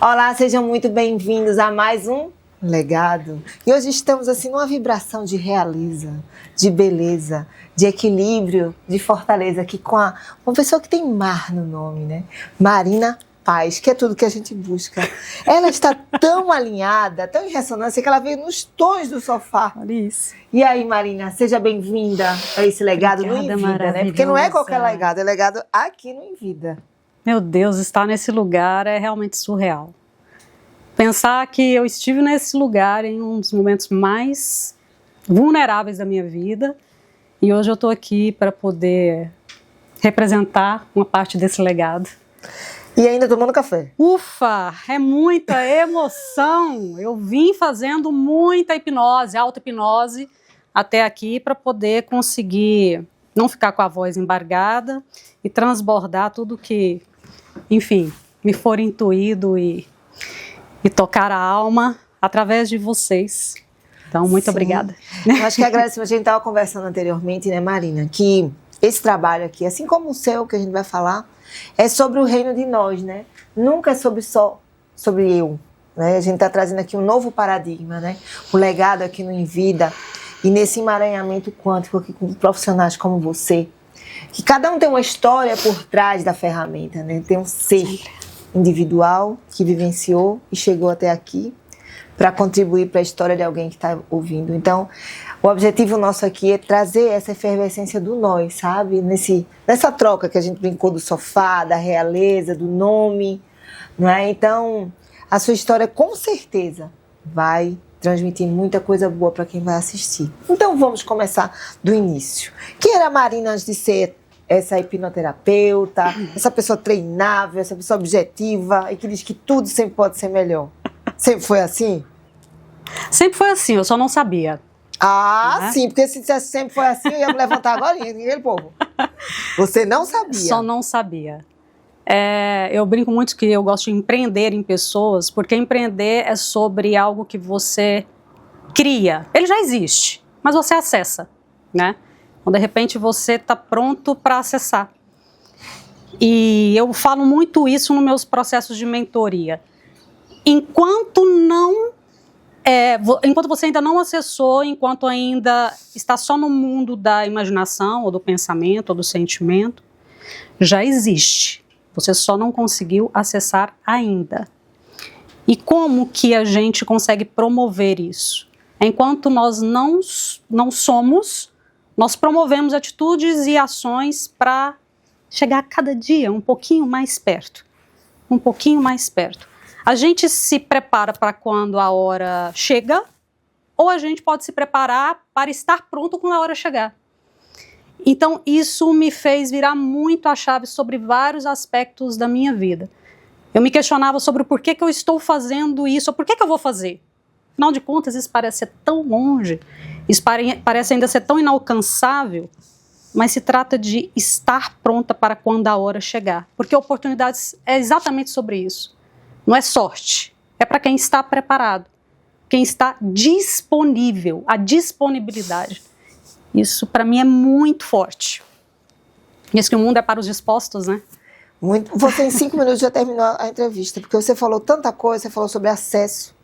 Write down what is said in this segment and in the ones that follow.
Olá, sejam muito bem-vindos a mais um Legado. E hoje estamos assim numa vibração de realeza, de beleza, de equilíbrio, de fortaleza aqui com uma pessoa que tem mar no nome, né? Marina Paz, que é tudo que a gente busca. Ela está tão alinhada, tão em ressonância, que ela veio nos tons do sofá. Olha isso. E aí, Marina, seja bem-vinda a esse legado no Obrigada, Em Vida, né? Porque não é qualquer legado, é legado aqui no Em Vida. Meu Deus, estar nesse lugar é realmente surreal. Pensar que eu estive nesse lugar em um dos momentos mais vulneráveis da minha vida e hoje eu estou aqui para poder representar uma parte desse legado. E ainda tomando café. Ufa, é muita emoção. Eu vim fazendo muita hipnose, auto-hipnose até aqui para poder conseguir não ficar com a voz embargada e transbordar tudo que, enfim, me for intuído e tocar a alma através de vocês. Então, muito obrigada. Eu acho que agradecemos. A gente estava conversando anteriormente, né, Marina, que esse trabalho aqui, assim como o seu, que a gente vai falar, é sobre o reino de nós, né? Nunca é só sobre eu, né? A gente está trazendo aqui um novo paradigma, né? O legado aqui no Em Vida e nesse emaranhamento quântico aqui com profissionais como você, que cada um tem uma história por trás da ferramenta, né? Tem um ser individual que vivenciou e chegou até aqui para contribuir para a história de alguém que está ouvindo. Então, o objetivo nosso aqui é trazer essa efervescência do nós, sabe? Nessa troca que a gente brincou do sofá, da realeza, do nome, não é? Então, a sua história com certeza vai transmitir muita coisa boa para quem vai assistir. Então, vamos começar do início. Quem era a Marina antes de ser essa hipnoterapeuta, essa pessoa treinável, essa pessoa objetiva e que diz que tudo sempre pode ser melhor? Sempre foi assim? Sempre foi assim, eu só não sabia. Sim, porque se dissesse sempre foi assim, eu ia me levantar agora e aquele povo. Você não sabia? Só não sabia. Eu brinco muito que eu gosto de empreender em pessoas, porque empreender é sobre algo que você cria. Ele já existe, mas você acessa, né? Então, de repente, você está pronto para acessar. E eu falo muito isso nos meus processos de mentoria. Enquanto você ainda não acessou, enquanto ainda está só no mundo da imaginação, ou do pensamento, ou do sentimento, já existe. Você só não conseguiu acessar ainda. E como que a gente consegue promover isso? Enquanto nós não somos, nós promovemos atitudes e ações para chegar a cada dia um pouquinho mais perto. Um pouquinho mais perto. A gente se prepara para quando a hora chega, ou a gente pode se preparar para estar pronto quando a hora chegar. Então, isso me fez virar muito a chave sobre vários aspectos da minha vida. Eu me questionava sobre o porquê que eu estou fazendo isso, ou por que eu vou fazer. Afinal de contas, isso parece ser tão longe, isso parece ainda ser tão inalcançável, mas se trata de estar pronta para quando a hora chegar. Porque oportunidades é exatamente sobre isso. Não é sorte, é para quem está preparado, quem está disponível, a disponibilidade. Isso para mim é muito forte. Diz que o mundo é para os dispostos, né? Muito. Você em 5 minutos já terminou a entrevista, porque você falou tanta coisa, você falou sobre acesso,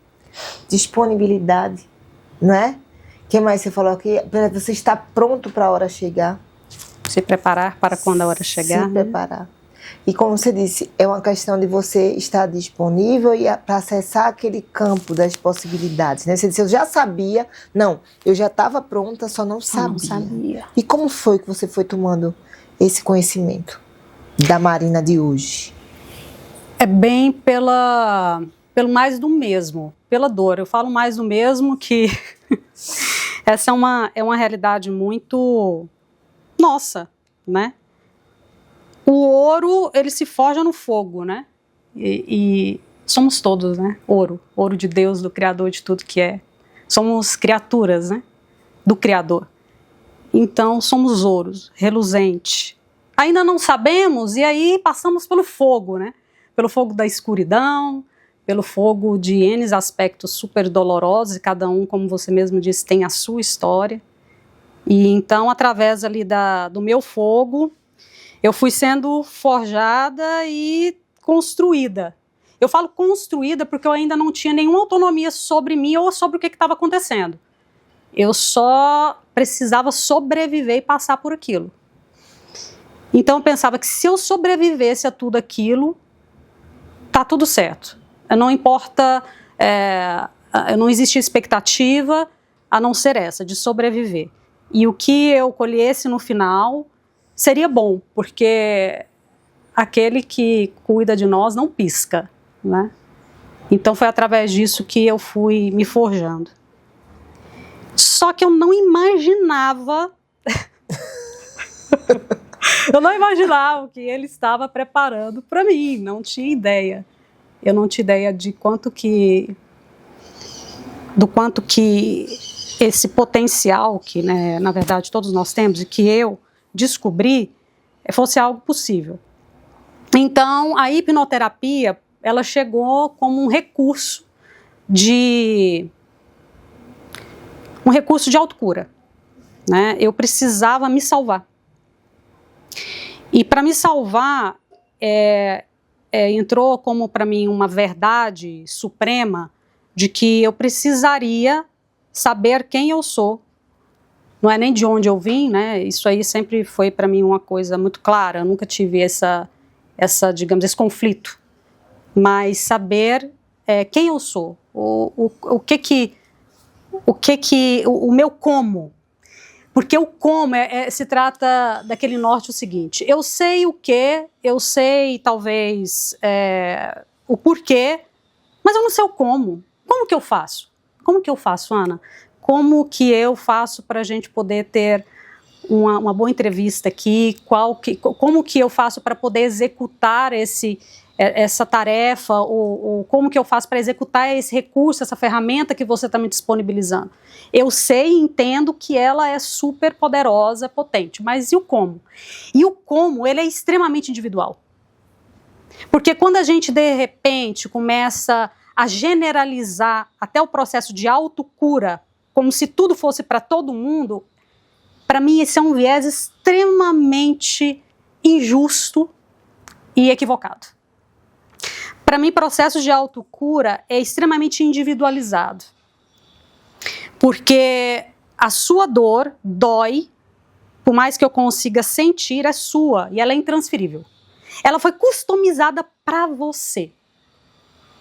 disponibilidade, não é? O que mais você falou aqui? Você está pronto para a hora chegar. Se preparar para quando a hora chegar. Se preparar. E como você disse, é uma questão de você estar disponível e para acessar aquele campo das possibilidades, né? Você disse, eu já sabia. Não, eu já estava pronta, só não sabia. Não sabia. E como foi que você foi tomando esse conhecimento da Marina de hoje? É bem pelo mais do mesmo, pela dor. Eu falo mais do mesmo que essa é uma realidade muito nossa, né? O ouro, ele se forja no fogo, né? E somos todos, né? Ouro de Deus, do Criador de tudo que é. Somos criaturas, né? Do Criador. Então, somos ouros, reluzente. Ainda não sabemos, e aí passamos pelo fogo, né? Pelo fogo da escuridão, pelo fogo de N aspectos super dolorosos, e cada um, como você mesmo disse, tem a sua história. E então, através ali do meu fogo, eu fui sendo forjada e construída. Eu falo construída porque eu ainda não tinha nenhuma autonomia sobre mim ou sobre o que estava acontecendo. Eu só precisava sobreviver e passar por aquilo. Então eu pensava que se eu sobrevivesse a tudo aquilo, tá tudo certo. Não importa, não existia expectativa a não ser essa, de sobreviver. E o que eu colhesse no final seria bom, porque aquele que cuida de nós não pisca, né? Então foi através disso que eu fui me forjando. Só que eu não imaginava... eu não imaginava o que ele estava preparando para mim, não tinha ideia. Eu não tinha ideia do quanto que esse potencial que, né, na verdade, todos nós temos e que eu descobri fosse algo possível. Então, a hipnoterapia, ela chegou como um recurso de autocura, né? Eu precisava me salvar. E para me salvar, entrou como para mim uma verdade suprema de que eu precisaria saber quem eu sou. Não é nem de onde eu vim, né? Isso aí sempre foi para mim uma coisa muito clara. Eu nunca tive digamos, esse conflito. Mas saber quem eu sou, o meu como. Porque o como se trata daquele norte o seguinte: eu sei o que, eu sei talvez o porquê, mas eu não sei o como. Como que eu faço? Como que eu faço, Ana? Como que eu faço para a gente poder ter uma boa entrevista aqui? Como que eu faço para poder executar essa tarefa? Ou como que eu faço para executar esse recurso, essa ferramenta que você está me disponibilizando? Eu sei e entendo que ela é super poderosa, potente, mas e o como? E o como, ele é extremamente individual. Porque quando a gente, de repente, começa a generalizar até o processo de autocura, como se tudo fosse para todo mundo, para mim esse é um viés extremamente injusto e equivocado. Para mim, processo de autocura é extremamente individualizado. Porque a sua dor dói, por mais que eu consiga sentir, é sua e ela é intransferível. Ela foi customizada para você.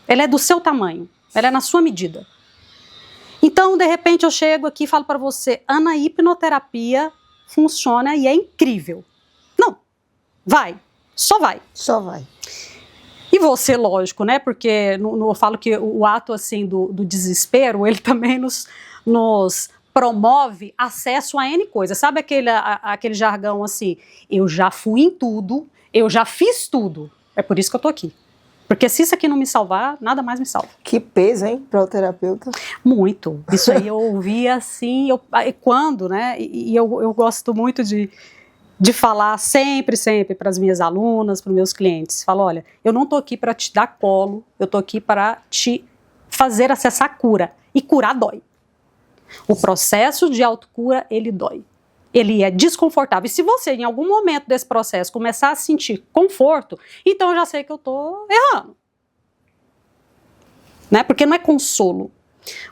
Ela é do seu tamanho, ela é na sua medida. Então, de repente, eu chego aqui e falo para você: Ana, a hipnoterapia funciona e é incrível. Não, vai, só vai. Só vai. E você, lógico, né? Porque eu falo que o ato assim do desespero, ele também nos promove acesso a N coisas. Sabe aquele jargão assim: eu já fui em tudo, eu já fiz tudo. É por isso que eu tô aqui. Porque se isso aqui não me salvar, nada mais me salva. Que peso, hein, para o terapeuta? Muito. Isso aí eu ouvi assim, quando, né? E eu gosto muito de falar sempre para as minhas alunas, para os meus clientes. Falo: olha, eu não tô aqui para te dar colo, eu tô aqui para te fazer acessar a cura. E curar dói. O processo de autocura, ele dói. Ele é desconfortável. E se você, em algum momento desse processo, começar a sentir conforto, então eu já sei que eu estou errando. Né? Porque não é consolo.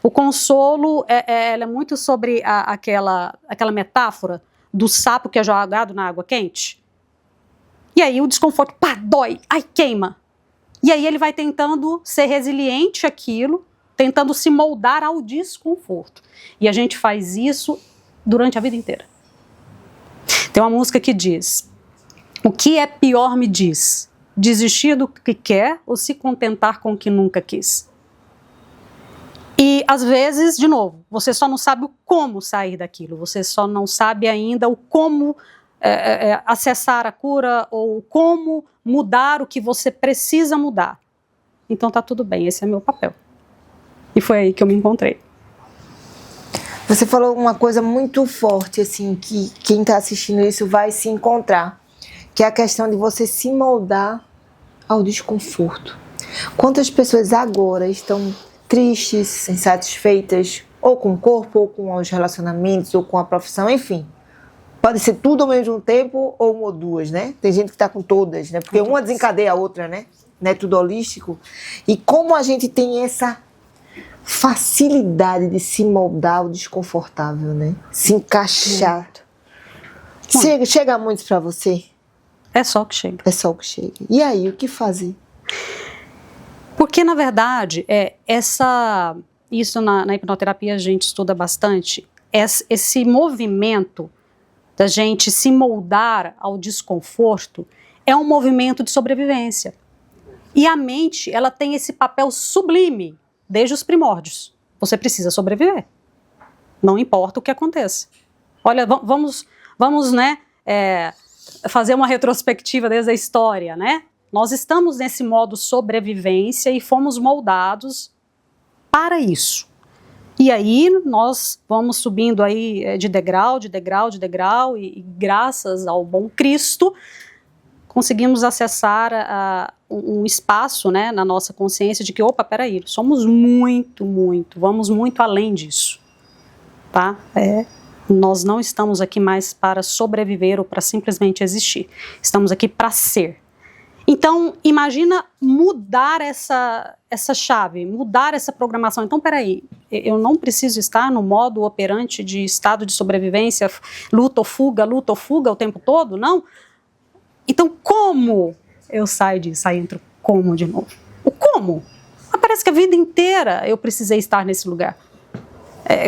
O consolo é muito sobre aquela metáfora do sapo que é jogado na água quente. E aí o desconforto, pá, dói, ai, queima. E aí ele vai tentando ser resiliente àquilo, tentando se moldar ao desconforto. E a gente faz isso durante a vida inteira. Tem uma música que diz: o que é pior me diz, desistir do que quer ou se contentar com o que nunca quis? E às vezes, de novo, você só não sabe o como sair daquilo, você só não sabe ainda o como acessar a cura ou como mudar o que você precisa mudar. Então tá tudo bem, esse é meu papel. E foi aí que eu me encontrei. Você falou uma coisa muito forte, assim, que quem está assistindo isso vai se encontrar, que é a questão de você se moldar ao desconforto. Quantas pessoas agora estão tristes, insatisfeitas, ou com o corpo, ou com os relacionamentos, ou com a profissão, enfim. Pode ser tudo ao mesmo tempo, ou uma ou duas, né? Tem gente que está com todas, né? Porque uma desencadeia a outra, né? né, tudo holístico, e como a gente tem essa facilidade de se moldar ao desconfortável, né? Se encaixar. Chega muito para você? É só o que chega. É só o que chega. E aí, o que fazer? Porque, na verdade, isso na hipnoterapia a gente estuda bastante, esse movimento da gente se moldar ao desconforto é um movimento de sobrevivência. E a mente, ela tem esse papel sublime desde os primórdios. Você precisa sobreviver. Não importa o que aconteça. Olha, vamos né, fazer uma retrospectiva desde a história, né? Nós estamos nesse modo sobrevivência e fomos moldados para isso. E aí nós vamos subindo aí de degrau, e graças ao bom Cristo, conseguimos acessar um espaço, né, na nossa consciência de que, opa, peraí, somos vamos muito além disso, tá? Nós não estamos aqui mais para sobreviver ou para simplesmente existir, estamos aqui para ser. Então, imagina mudar essa chave, mudar essa programação. Então, peraí, eu não preciso estar no modo operante de estado de sobrevivência, luta ou fuga o tempo todo, não? Então, como eu saio disso? Aí entra o como de novo. O como? Parece que a vida inteira eu precisei estar nesse lugar.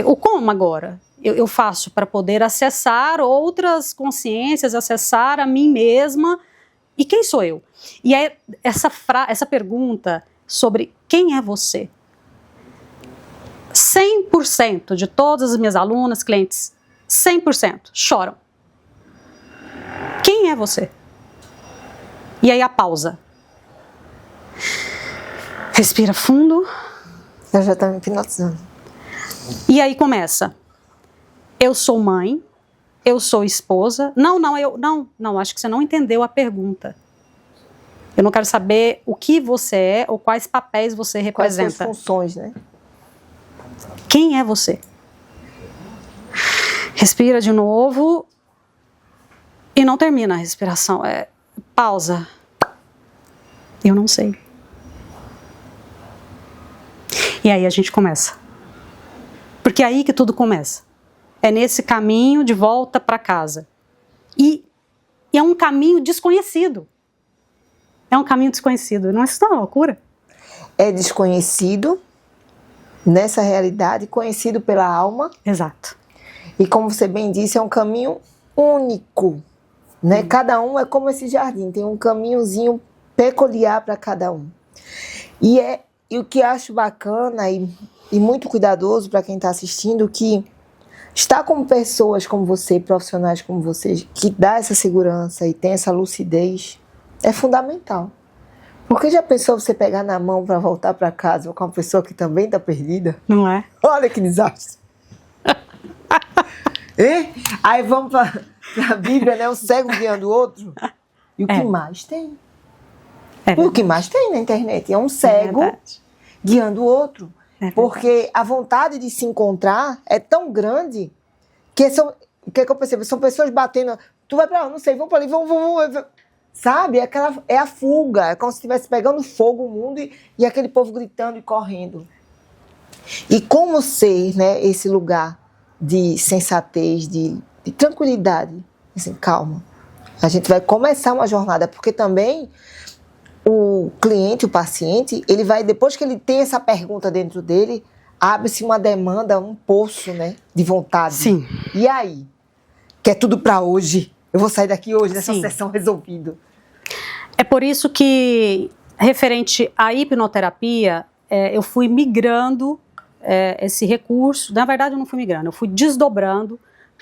O como agora? Eu faço para poder acessar outras consciências, acessar a mim mesma. E quem sou eu? E aí, essa pergunta sobre quem é você, 100% de todas as minhas alunas, clientes, 100% choram. Quem é você? E aí a pausa. Respira fundo. Eu já estou me hipnotizando. E aí começa. Eu sou mãe. Eu sou esposa. Não, acho que você não entendeu a pergunta. Eu não quero saber o que você é ou quais papéis você representa. Quais são as funções, né? Quem é você? Respira de novo e não termina a respiração. Pausa. Eu não sei. E aí a gente começa. Porque é aí que tudo começa. É nesse caminho de volta para casa. E é um caminho desconhecido. É um caminho desconhecido. Não é isso uma loucura? É desconhecido nessa realidade, conhecido pela alma. Exato. E como você bem disse, é um caminho único, né? Cada um é como esse jardim, tem um caminhozinho peculiar para cada um. E o que acho bacana e muito cuidadoso para quem está assistindo, que estar com pessoas como você, profissionais como você, que dá essa segurança e tem essa lucidez, é fundamental. Porque já pensou você pegar na mão para voltar para casa com uma pessoa que também está perdida? Não é? Olha que desastre. Aí vamos para a Bíblia, né? Um cego guiando o outro. E o que mais tem? O que mais tem na internet é um cego guiando o outro. Porque a vontade de se encontrar é tão grande que o que eu percebo? São pessoas batendo. Tu vai para lá, não sei, vamos para ali, vamos. Sabe? É a fuga. É como se estivesse pegando fogo o mundo e aquele povo gritando e correndo. E como ser, né, esse lugar de sensatez, de tranquilidade, assim, calma. A gente vai começar uma jornada, porque também o cliente, o paciente, ele vai, depois que ele tem essa pergunta dentro dele, abre-se uma demanda, um poço, né, de vontade. Sim. E aí? Quer tudo para hoje? Eu vou sair daqui hoje, dessa sessão resolvido. É por isso que, referente à hipnoterapia, eu fui migrando esse recurso. Na verdade, eu não fui migrando, eu fui desdobrando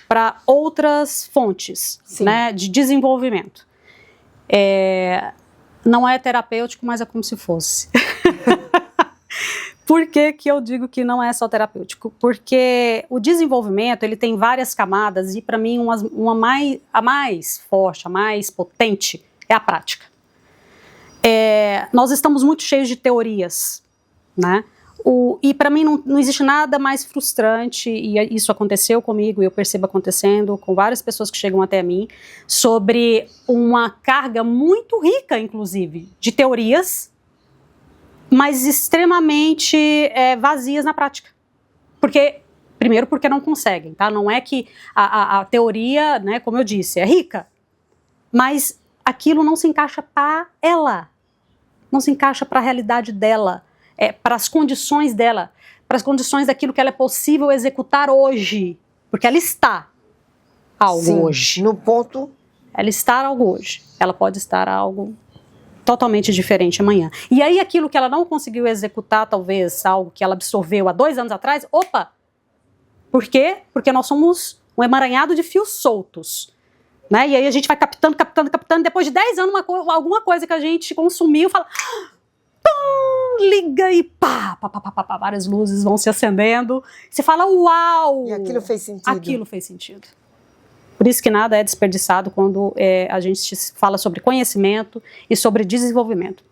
para outras fontes, né, de desenvolvimento. Não é terapêutico, mas é como se fosse. Por que eu digo que não é só terapêutico? Porque o desenvolvimento, ele tem várias camadas e, para mim, a mais forte, a mais potente é a prática. Nós estamos muito cheios de teorias, né? E para mim não existe nada mais frustrante, e isso aconteceu comigo e eu percebo acontecendo com várias pessoas que chegam até mim, sobre uma carga muito rica, inclusive, de teorias, mas extremamente vazias na prática. Primeiro porque não conseguem, tá? Não é que a teoria, né, como eu disse, é rica, mas aquilo não se encaixa para ela, não se encaixa para a realidade dela, para as condições dela, para as condições daquilo que ela é possível executar hoje, porque ela está algo hoje. No ponto... Ela está algo hoje, ela pode estar algo totalmente diferente amanhã. E aí aquilo que ela não conseguiu executar, talvez algo que ela absorveu há 2 anos atrás, opa! Por quê? Porque nós somos um emaranhado de fios soltos. Né? E aí a gente vai captando, depois de 10 anos, alguma coisa que a gente consumiu, fala... Pum, liga e pá, várias luzes vão se acendendo. Você fala, uau! E aquilo fez sentido. Aquilo fez sentido. Por isso que nada é desperdiçado quando a gente fala sobre conhecimento e sobre desenvolvimento.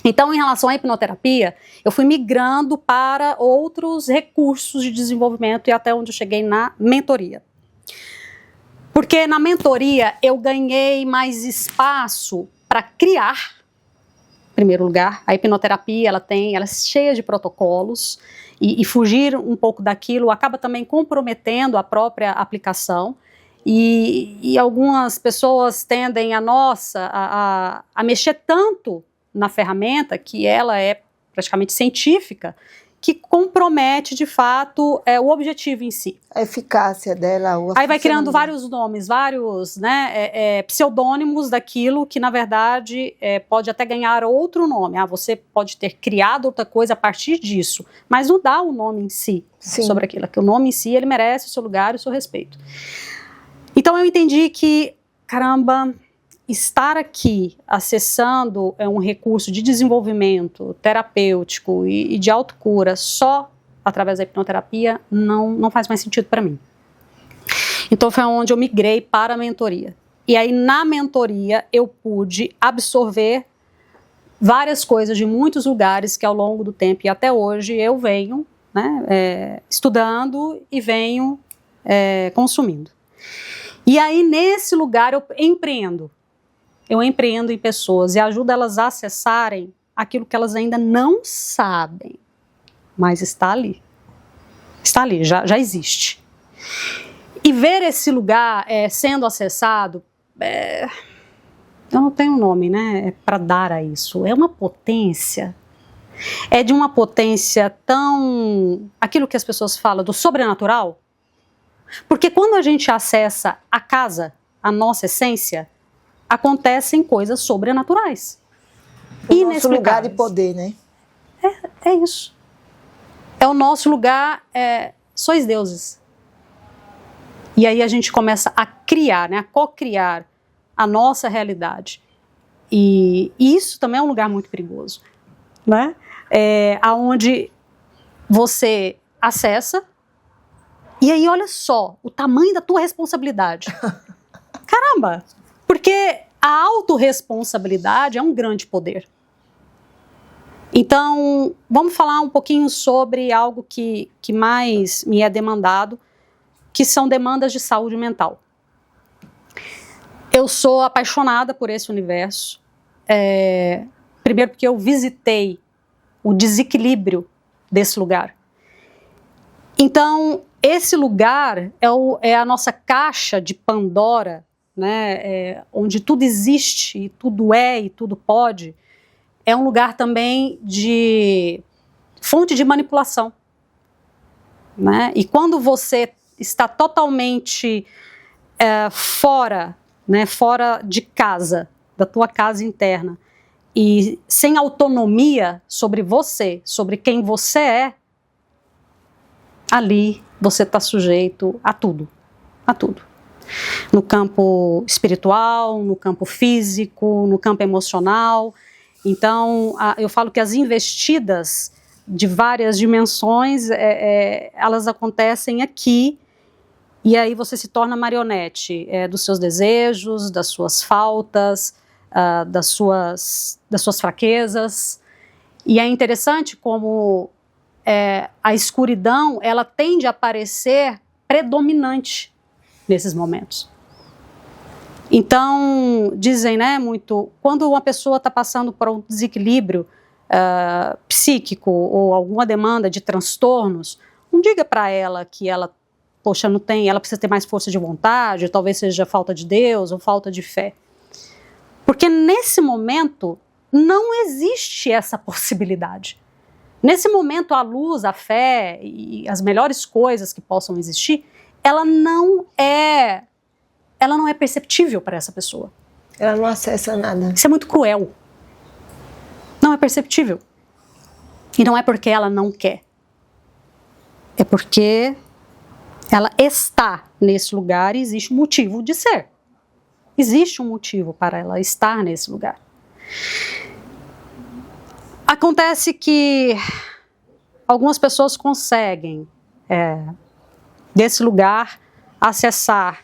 Então, em relação à hipnoterapia, eu fui migrando para outros recursos de desenvolvimento e até onde eu cheguei na mentoria. Porque na mentoria eu ganhei mais espaço para criar. Em primeiro lugar, a hipnoterapia ela é cheia de protocolos e fugir um pouco daquilo acaba também comprometendo a própria aplicação. E algumas pessoas tendem a mexer tanto na ferramenta, que ela é praticamente científica, que compromete, de fato, o objetivo em si. A eficácia dela. Aí vai criando vários nomes, vários pseudônimos daquilo que, na verdade, pode até ganhar outro nome. Você pode ter criado outra coisa a partir disso, mas não dá o nome em si sobre aquilo. Que o nome em si, ele merece o seu lugar e o seu respeito. Então eu entendi que, caramba, estar aqui acessando um recurso de desenvolvimento terapêutico e de autocura só através da hipnoterapia não faz mais sentido para mim. Então foi onde eu migrei para a mentoria. E aí na mentoria eu pude absorver várias coisas de muitos lugares que ao longo do tempo e até hoje eu venho estudando e venho consumindo. E aí, nesse lugar, eu empreendo. Eu empreendo em pessoas e ajudo elas a acessarem aquilo que elas ainda não sabem, mas está ali. Está ali, já existe. E ver esse lugar sendo acessado, eu não tenho nome, né, para dar a isso. É uma potência. É de uma potência tão... Aquilo que as pessoas falam do sobrenatural. Porque quando a gente acessa a casa, a nossa essência, acontecem coisas sobrenaturais. O nosso lugar de poder, né? É isso. É o nosso lugar, sois deuses. E aí a gente começa a criar, né, a co-criar a nossa realidade. E isso também é um lugar muito perigoso, né? Onde você acessa. E aí, olha só, o tamanho da tua responsabilidade. Caramba! Porque a autorresponsabilidade é um grande poder. Então, vamos falar um pouquinho sobre algo que mais me é demandado, que são demandas de saúde mental. Eu sou apaixonada por esse universo. Primeiro porque eu visitei o desequilíbrio desse lugar. Então, esse lugar é a nossa caixa de Pandora, né, onde tudo existe, e tudo e tudo pode. É um lugar também de fonte de manipulação. Né? E quando você está totalmente fora, né, fora de casa, da tua casa interna, e sem autonomia sobre você, sobre quem você é, ali você está sujeito a tudo, no campo espiritual, no campo físico, no campo emocional. Então, eu falo que as investidas de várias dimensões, elas acontecem aqui, e aí você se torna marionete dos seus desejos, das suas faltas, das suas fraquezas. E é interessante como a escuridão, ela tende a aparecer predominante nesses momentos. Então, dizem, né, muito, quando uma pessoa está passando por um desequilíbrio, psíquico ou alguma demanda de transtornos, não diga para ela que ela, poxa, não tem, ela precisa ter mais força de vontade, talvez seja falta de Deus ou falta de fé. Porque nesse momento não existe essa possibilidade. Nesse momento a luz, a fé e as melhores coisas que possam existir, ela não é perceptível para essa pessoa. Ela não acessa nada. Isso é muito cruel. Não é perceptível. E não é porque ela não quer. É porque ela está nesse lugar e existe um motivo de ser. Existe um motivo para ela estar nesse lugar. Acontece que algumas pessoas conseguem, desse lugar, acessar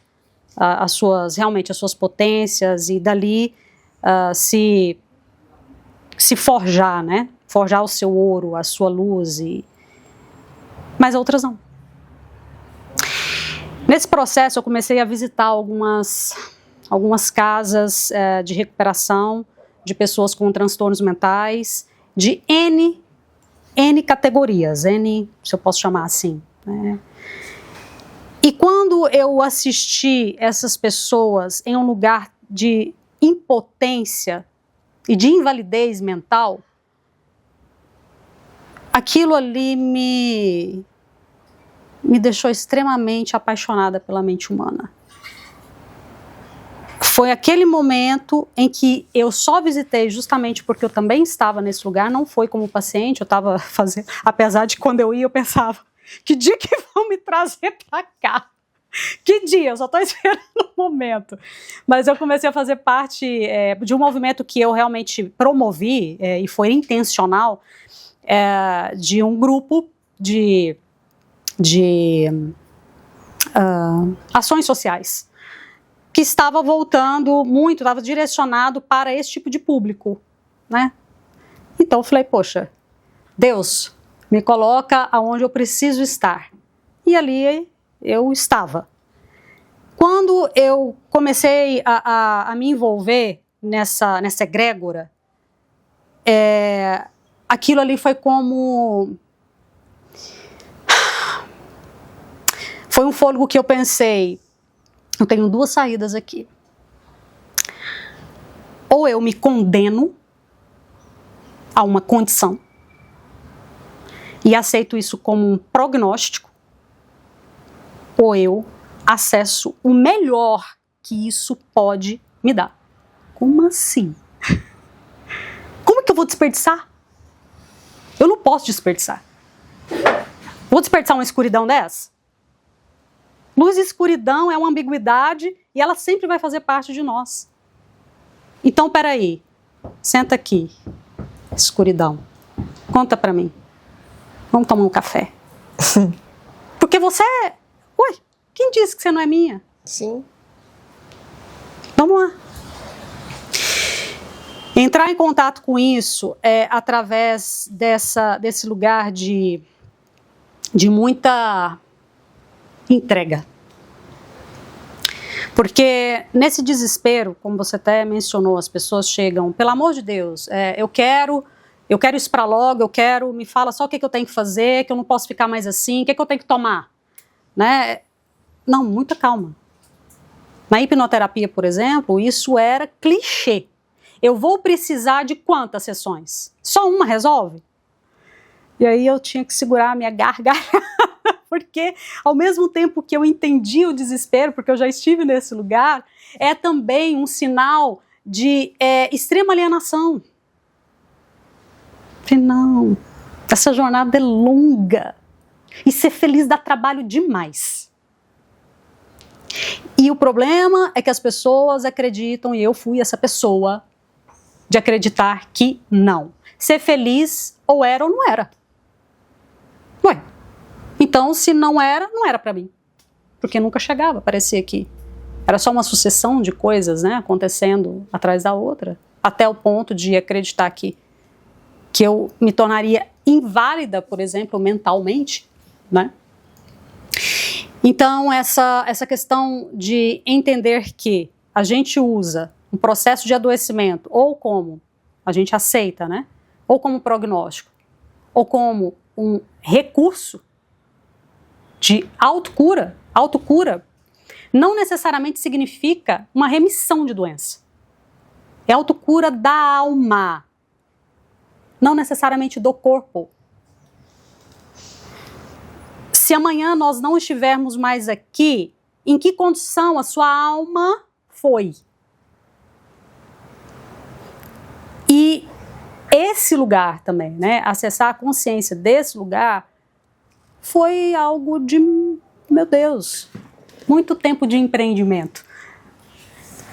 realmente as suas potências e dali se forjar, né? Forjar o seu ouro, a sua luz, mas outras não. Nesse processo eu comecei a visitar algumas casas de recuperação de pessoas com transtornos mentais, de N categorias, se eu posso chamar assim, né? E quando eu assisti essas pessoas em um lugar de impotência e de invalidez mental, aquilo ali me deixou extremamente apaixonada pela mente humana. Foi aquele momento em que eu só visitei justamente porque eu também estava nesse lugar, não foi como paciente, eu estava fazendo, apesar de quando eu ia eu pensava, que dia que vão me trazer para cá? Que dia? Eu só estou esperando um momento. Mas eu comecei a fazer parte de um movimento que eu realmente promovi, e foi intencional, de um grupo de ações sociais, que estava voltando muito, estava direcionado para esse tipo de público, né? Então eu falei, poxa, Deus, me coloca aonde eu preciso estar. E ali eu estava. Quando eu comecei a me envolver nessa egrégora, aquilo ali foi como... Foi um fôlego que eu pensei, eu tenho duas saídas aqui. Ou eu me condeno a uma condição e aceito isso como um prognóstico, ou eu acesso o melhor que isso pode me dar. Como assim? Como que eu vou desperdiçar? Eu não posso desperdiçar. Vou desperdiçar uma escuridão dessa? Luz e escuridão é uma ambiguidade e ela sempre vai fazer parte de nós. Então, peraí, senta aqui, escuridão, conta pra mim. Vamos tomar um café. Porque você é... Ué, quem disse que você não é minha? Sim. Vamos lá. Entrar em contato com isso através desse lugar de muita entrega. Porque nesse desespero, como você até mencionou, as pessoas chegam, pelo amor de Deus, eu quero isso para logo, me fala só o que eu tenho que fazer, que eu não posso ficar mais assim, o que eu tenho que tomar, né? Não, muita calma. Na hipnoterapia, por exemplo, isso era clichê. Eu vou precisar de quantas sessões? Só uma resolve? E aí eu tinha que segurar a minha gargalhada, porque ao mesmo tempo que eu entendi o desespero, porque eu já estive nesse lugar, é também um sinal de extrema alienação. Falei, não, essa jornada é longa e ser feliz dá trabalho demais. E o problema é que as pessoas acreditam, e eu fui essa pessoa, de acreditar que não. Ser feliz ou era ou não era. Ué, então se não era, não era para mim. Porque nunca chegava, parecia que era só uma sucessão de coisas, né, acontecendo atrás da outra, até o ponto de acreditar que eu me tornaria inválida, por exemplo, mentalmente, né? Então, essa questão de entender que a gente usa um processo de adoecimento, ou como a gente aceita, né? ou como prognóstico, ou como um recurso de autocura, não necessariamente significa uma remissão de doença. É autocura da alma, não necessariamente do corpo. Se amanhã nós não estivermos mais aqui, em que condição a sua alma foi? E esse lugar também, né, acessar a consciência desse lugar, foi algo de, meu Deus, muito tempo de empreendimento.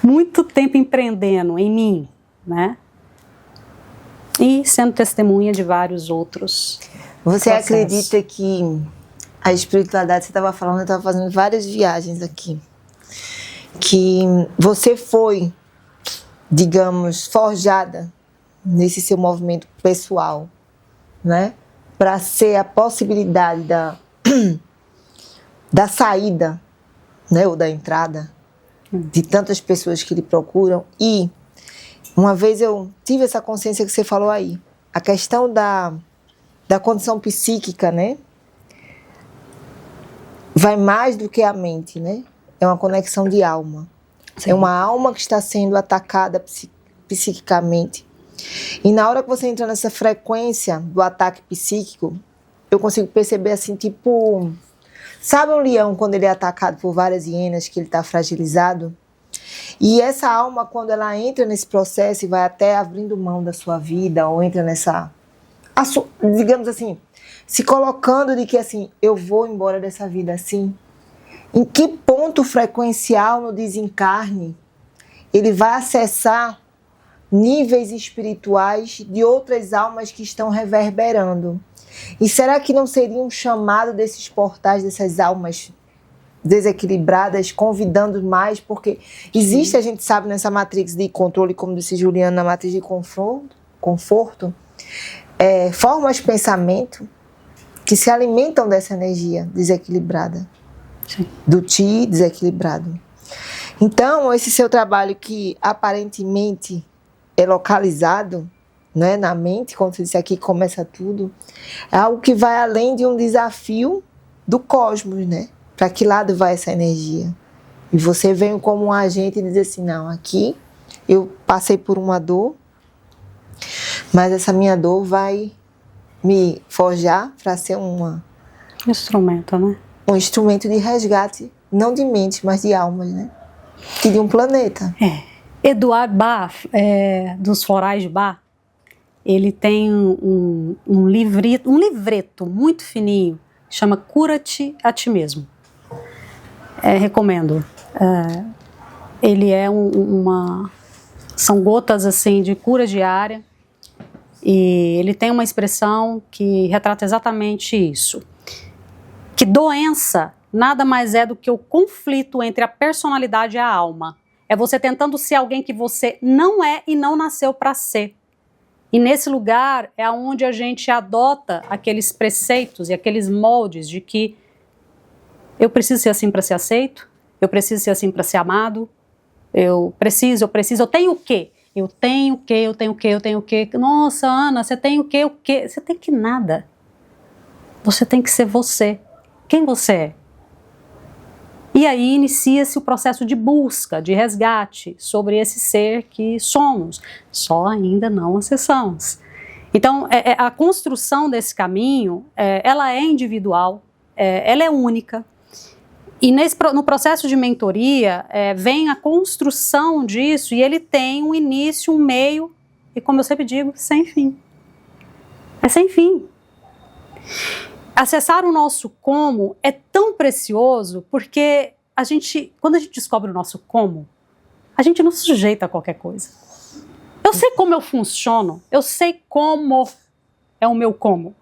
Muito tempo empreendendo em mim, né? E sendo testemunha de vários outros Você processos. acredita que a espiritualidade, você estava falando, eu estava fazendo várias viagens aqui, que você foi, digamos, forjada nesse seu movimento pessoal, né? Para ser a possibilidade da saída, né? Ou da entrada de tantas pessoas que lhe procuram. E uma vez eu tive essa consciência que você falou aí, a questão da condição psíquica, né? Vai mais do que a mente, né? É uma conexão de alma. Sim. É uma alma que está sendo atacada psiquicamente. E na hora que você entra nessa frequência do ataque psíquico, eu consigo perceber assim, tipo... Sabe um leão quando ele é atacado por várias hienas, que ele está fragilizado? E essa alma, quando ela entra nesse processo e vai até abrindo mão da sua vida, ou entra nessa... digamos assim, se colocando de que assim, eu vou embora dessa vida assim, em que ponto frequencial no desencarne ele vai acessar níveis espirituais de outras almas que estão reverberando? E será que não seria um chamado desses portais, dessas almas desequilibradas, convidando mais? Porque existe, a gente sabe, nessa matrix de controle, como disse Juliana, na matriz de conforto, formas de pensamento que se alimentam dessa energia desequilibrada. Sim. Do Ti desequilibrado. Então, esse seu trabalho que aparentemente é localizado, né, na mente, como você disse aqui, começa tudo, é algo que vai além de um desafio do cosmos, né? Para que lado vai essa energia? E você vem como um agente e diz assim, não, aqui eu passei por uma dor, mas essa minha dor vai me forjar para ser um instrumento, né? Um instrumento de resgate, não de mente, mas de almas, né? E de um planeta. Eduard Bach, dos Florais de Bach, ele tem um livreto muito fininho, chama Cura-te a Ti Mesmo. Recomendo. Ele é são gotas assim de cura diária, e ele tem uma expressão que retrata exatamente isso. Que doença nada mais é do que o conflito entre a personalidade e a alma. É você tentando ser alguém que você não é e não nasceu para ser. E nesse lugar é onde a gente adota aqueles preceitos e aqueles moldes de que eu preciso ser assim para ser aceito, eu preciso ser assim para ser amado, eu tenho o quê? Eu tenho o quê? Nossa, Ana, você tem o quê? Você tem que nada. Você tem que ser você. Quem você é? E aí inicia-se o processo de busca, de resgate sobre esse ser que somos, só ainda não acessamos. Então, a construção desse caminho, ela é individual, ela é única. E no processo de mentoria, vem a construção disso e ele tem um início, um meio e, como eu sempre digo, sem fim. É sem fim. Acessar o nosso como é tão precioso porque quando a gente descobre o nosso como, a gente não se sujeita a qualquer coisa. Eu sei como eu funciono, eu sei como é o meu como.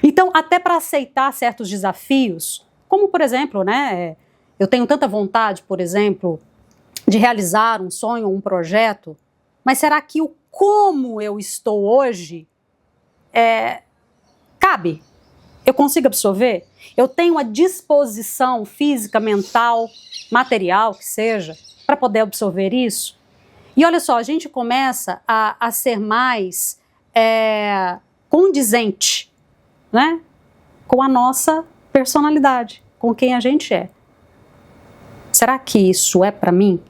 Então, até para aceitar certos desafios, como por exemplo, né, eu tenho tanta vontade, por exemplo, de realizar um sonho, um projeto, mas será que o como eu estou hoje cabe? Eu consigo absorver? Eu tenho a disposição física, mental, material, que seja, para poder absorver isso? E olha só, a gente começa a ser mais condizente, né, com a nossa personalidade, com quem a gente é. Será que isso é para mim?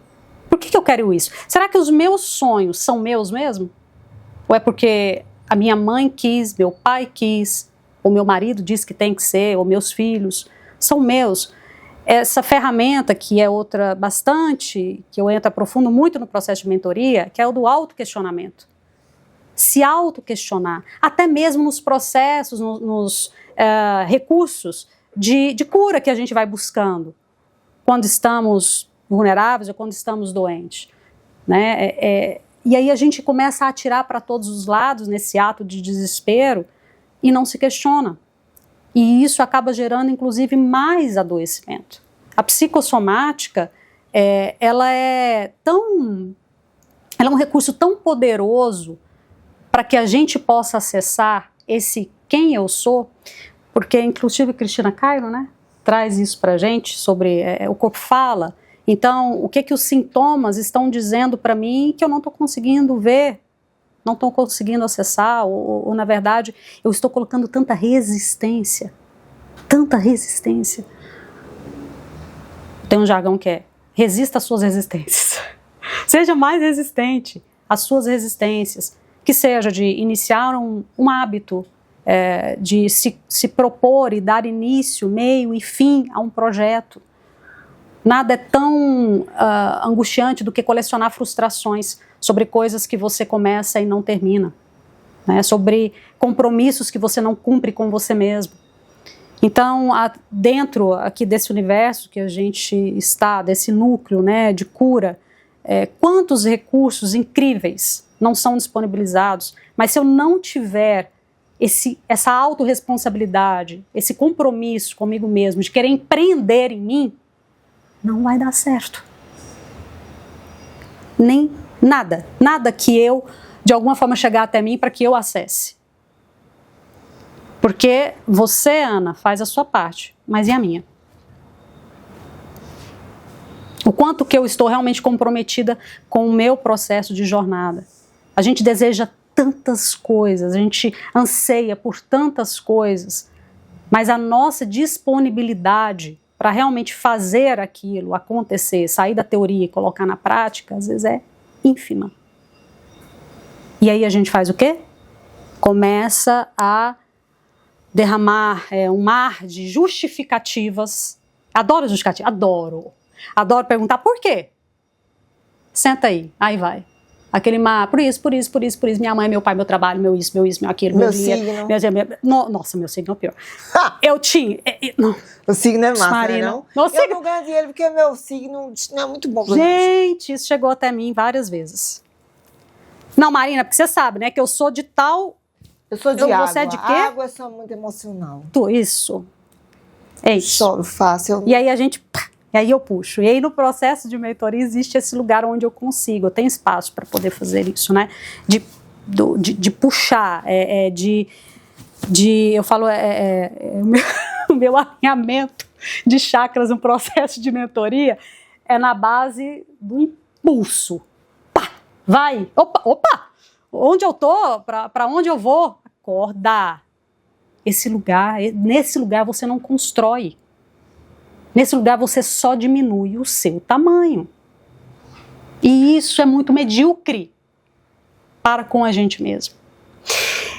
Por que eu quero isso? Será que os meus sonhos são meus mesmo? Ou é porque a minha mãe quis, meu pai quis, ou meu marido disse que tem que ser, ou meus filhos são meus? Essa ferramenta, que é outra bastante, que eu aprofundo muito no processo de mentoria, que é o do autoquestionamento. Se autoquestionar, até mesmo nos processos, nos recursos de cura que a gente vai buscando, quando estamos vulneráveis ou quando estamos doentes, né? E aí a gente começa a atirar para todos os lados nesse ato de desespero e não se questiona. E isso acaba gerando, inclusive, mais adoecimento. A psicossomática, ela é um recurso tão poderoso para que a gente possa acessar esse quem eu sou, porque, inclusive, Cristina Cairo, né, traz isso para a gente, sobre o corpo fala. Então, o que os sintomas estão dizendo para mim que eu não estou conseguindo ver, não estou conseguindo acessar, ou, na verdade, eu estou colocando tanta resistência. Tem um jargão que é: resista às suas resistências. Seja mais resistente às suas resistências, que seja de iniciar um hábito, de se propor e dar início, meio e fim a um projeto. Nada é tão angustiante do que colecionar frustrações sobre coisas que você começa e não termina, né? Sobre compromissos que você não cumpre com você mesmo. Então, dentro aqui desse universo que a gente está, desse núcleo, né, de cura, quantos recursos incríveis não são disponibilizados, mas se eu não tiver essa autorresponsabilidade, esse compromisso comigo mesmo, de querer empreender em mim, não vai dar certo. Nem nada que eu, de alguma forma, chegar até mim para que eu acesse. Porque você, Ana, faz a sua parte, mas e a minha? O quanto que eu estou realmente comprometida com o meu processo de jornada. A gente deseja tantas coisas, a gente anseia por tantas coisas, mas a nossa disponibilidade para realmente fazer aquilo acontecer, sair da teoria e colocar na prática, às vezes é ínfima. E aí a gente faz o quê? Começa a derramar um mar de justificativas. Adoro justificativa, adoro. Adoro perguntar por quê. Senta aí vai. Aquele mar, por isso, minha mãe, meu pai, meu trabalho, meu isso, meu aquilo, meu dinheiro. Nossa, meu signo é o pior. Eu tinha... O signo é massa, Marina, né, não? Eu não ganho dinheiro porque meu signo não é muito bom. Gente, isso chegou até mim várias vezes. Não, Marina, porque você sabe, né, que eu sou de tal... Eu sou de água. Você é de quê? Água, eu sou muito emocional. Isso. É isso. Choro fácil. E aí e aí eu puxo. E aí no processo de mentoria existe esse lugar onde eu consigo, eu tenho espaço para poder fazer isso, né? De puxar, eu falo, o meu alinhamento de chakras no processo de mentoria é na base do impulso. Pá, vai, opa, onde eu tô, para onde eu vou? Acorda. Nesse lugar você não constrói. Nesse lugar você só diminui o seu tamanho. E isso é muito medíocre para com a gente mesmo.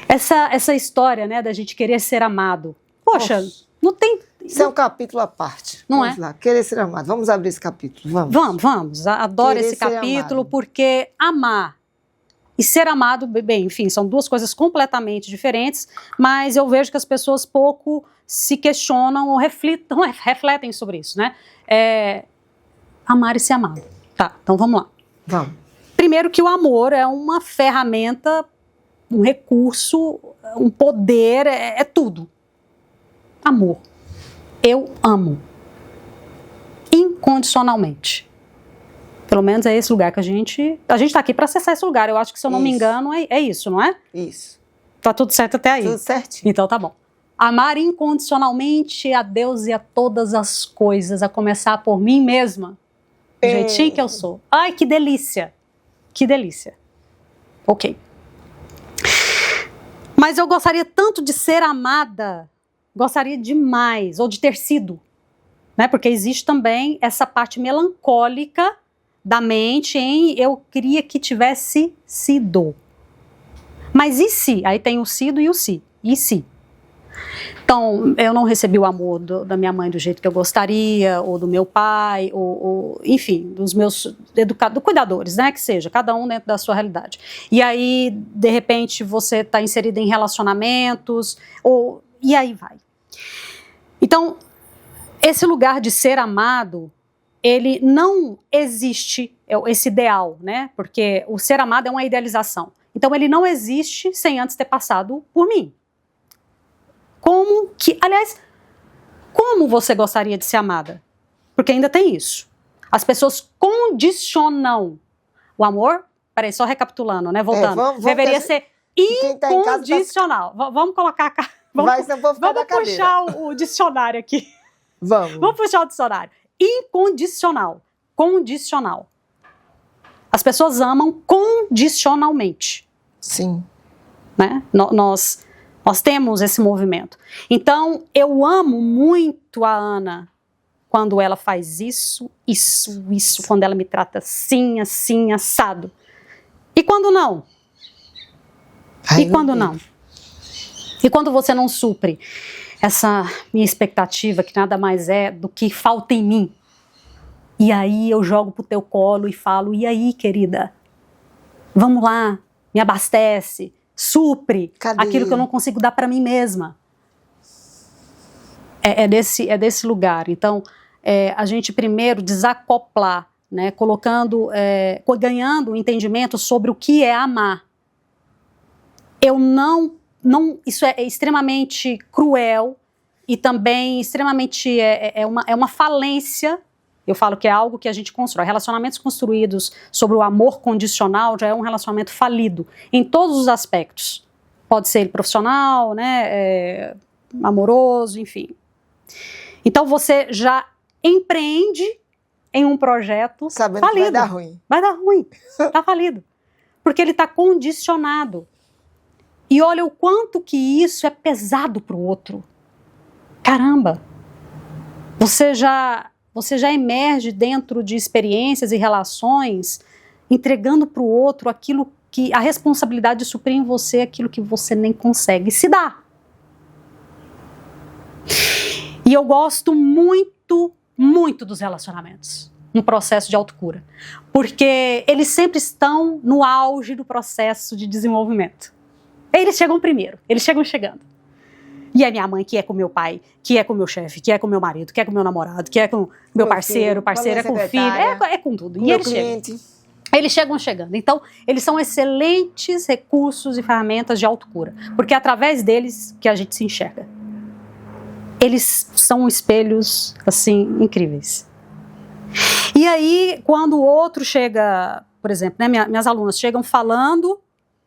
Essa história, né, da gente querer ser amado. Poxa, não tem... Isso é um capítulo à parte. Vamos lá, querer ser amado. Vamos abrir esse capítulo, Vamos. Adoro esse capítulo, porque amar e ser amado, bem, enfim, são duas coisas completamente diferentes, mas eu vejo que as pessoas pouco se questionam ou refletem sobre isso, né? Amar e ser amado. Tá, então vamos lá. Vamos. Primeiro que o amor é uma ferramenta, um recurso, um poder, é tudo. Amor. Eu amo. Incondicionalmente. Pelo menos é esse lugar que a gente está aqui para acessar esse lugar. Eu acho que, se eu não me engano, é isso, não é? Isso. Tá tudo certo até aí? Tudo certinho. Então tá bom. Amar incondicionalmente a Deus e a todas as coisas, a começar por mim mesma, do jeitinho que eu sou. Ai, que delícia! Que delícia. Ok. Mas eu gostaria tanto de ser amada, gostaria demais, ou de ter sido, né? Porque existe também essa parte melancólica da mente em eu queria que tivesse sido. Mas e se? Aí tem o sido e o se. E se? Então, eu não recebi o amor da minha mãe do jeito que eu gostaria, ou do meu pai, ou enfim, dos meus cuidadores, né, que seja, cada um dentro da sua realidade. E aí, de repente, você está inserido em relacionamentos, e aí vai. Então, esse lugar de ser amado, ele não existe, esse ideal, né, porque o ser amado é uma idealização. Então, ele não existe sem antes ter passado por mim. Aliás, como você gostaria de ser amada? Porque ainda tem isso. As pessoas condicionam o amor. Peraí, só recapitulando, né? Voltando. Deveria ser incondicional. Vamos colocar. Vamos puxar o dicionário aqui. Vamos puxar o dicionário. Incondicional. Condicional. As pessoas amam condicionalmente. Sim. Né? Nós temos esse movimento. Então, eu amo muito a Ana quando ela faz isso, quando ela me trata assim, assim, assado. E quando não? E quando não? E quando você não supre essa minha expectativa, que nada mais é do que falta em mim? E aí eu jogo pro teu colo e falo, e aí, querida? Vamos lá, me abastece. Supre aquilo que eu não consigo dar para mim mesma. É desse lugar. Então, a gente primeiro desacoplar, né, ganhando um entendimento sobre o que é amar. Isso é extremamente cruel e também extremamente é uma falência. Eu falo que é algo que a gente constrói. Relacionamentos construídos sobre o amor condicional já é um relacionamento falido em todos os aspectos. Pode ser profissional, né, amoroso, enfim. Então você já empreende em um projeto sabendo falido. Que vai dar ruim. Vai dar ruim. Está falido. Porque ele está condicionado. E olha o quanto que isso é pesado para o outro. Caramba! Você já emerge dentro de experiências e relações, entregando para o outro aquilo que a responsabilidade de suprir em você aquilo que você nem consegue se dar. E eu gosto muito, muito dos relacionamentos, no processo de autocura, porque eles sempre estão no auge do processo de desenvolvimento. Eles chegam primeiro, eles chegam chegando. E é minha mãe, que é com meu pai, que é com meu chefe, que é com meu marido, que é com meu namorado, que é com meu parceiro, parceira, é com o filho, é com tudo. E eles chegam chegando. Então, eles são excelentes recursos e ferramentas de autocura, porque é através deles que a gente se enxerga. Eles são espelhos, assim, incríveis. E aí, quando o outro chega, por exemplo, né, minhas alunas chegam falando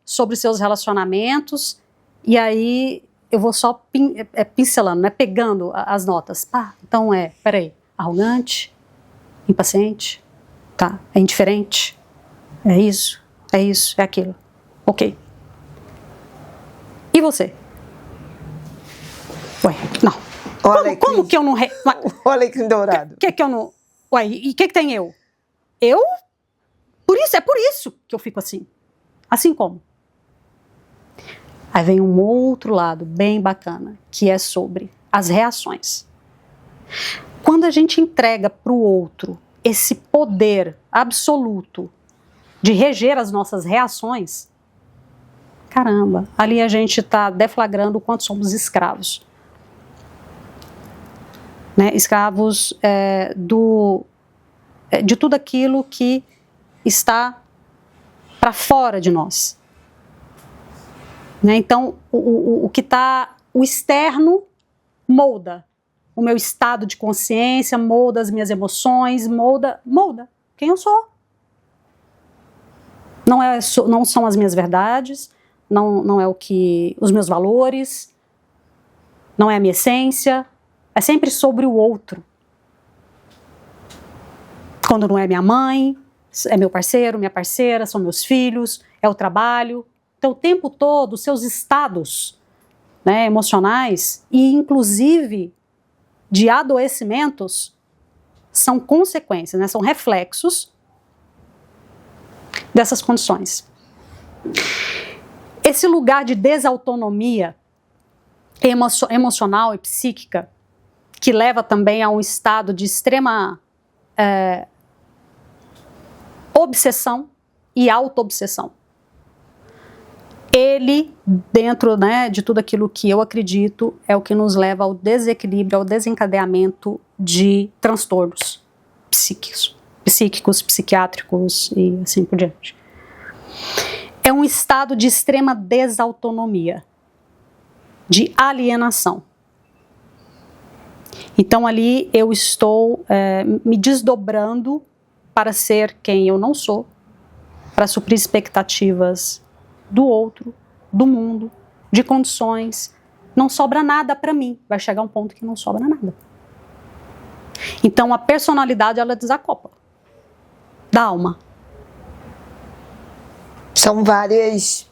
sobre seus relacionamentos, e aí eu vou só pincelando, né, pegando as notas. Então peraí, arrogante, impaciente, tá, é indiferente, é isso, é aquilo. Ok. E você? Ué, não. Como que eu não... Olha que dourado. Que eu não... Ué, e o que tem eu? Eu? É por isso que eu fico assim. Assim como? Aí vem um outro lado bem bacana, que é sobre as reações. Quando a gente entrega para o outro esse poder absoluto de reger as nossas reações, caramba, ali a gente está deflagrando o quanto somos escravos. Né? Escravos de tudo aquilo que está para fora de nós. Né? Então, o externo molda o meu estado de consciência, molda as minhas emoções, molda quem eu sou. Não são as minhas verdades, não é os meus valores, não é a minha essência, é sempre sobre o outro. Quando não é minha mãe, é meu parceiro, minha parceira, são meus filhos, é o trabalho, teu tempo todo, os seus estados, né, emocionais e inclusive de adoecimentos são consequências, né, são reflexos dessas condições. Esse lugar de desautonomia emocional e psíquica, que leva também a um estado de extrema obsessão e auto-obsessão. Ele, dentro, né, de tudo aquilo que eu acredito, é o que nos leva ao desequilíbrio, ao desencadeamento de transtornos psíquicos, psiquiátricos e assim por diante. É um estado de extrema desautonomia, de alienação. Então ali eu estou me desdobrando para ser quem eu não sou, para suprir expectativas do outro, do mundo, de condições. Não sobra nada para mim. Vai chegar um ponto que não sobra nada. Então a personalidade, ela desacopla da alma. São várias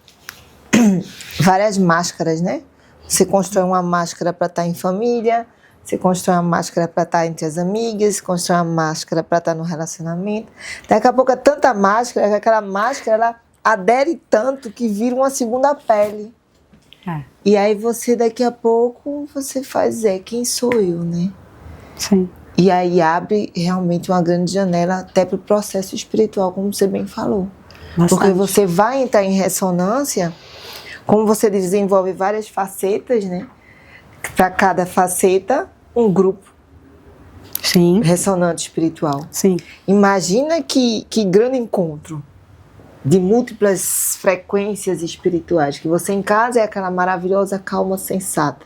máscaras, né? Você constrói uma máscara para estar em família, você constrói uma máscara para estar entre as amigas, você constrói uma máscara para estar no relacionamento. Daqui a pouco é tanta máscara que aquela máscara ela adere tanto que vira uma segunda pele. E aí você, daqui a pouco, você faz, quem sou eu, né? Sim. E aí abre realmente uma grande janela até para o processo espiritual, como você bem falou. Bastante. Porque você vai entrar em ressonância, como você desenvolve várias facetas, né? Para cada faceta, um grupo. Sim. Ressonante espiritual. Sim. Imagina que grande encontro de múltiplas frequências espirituais, que você em casa é aquela maravilhosa calma sensata.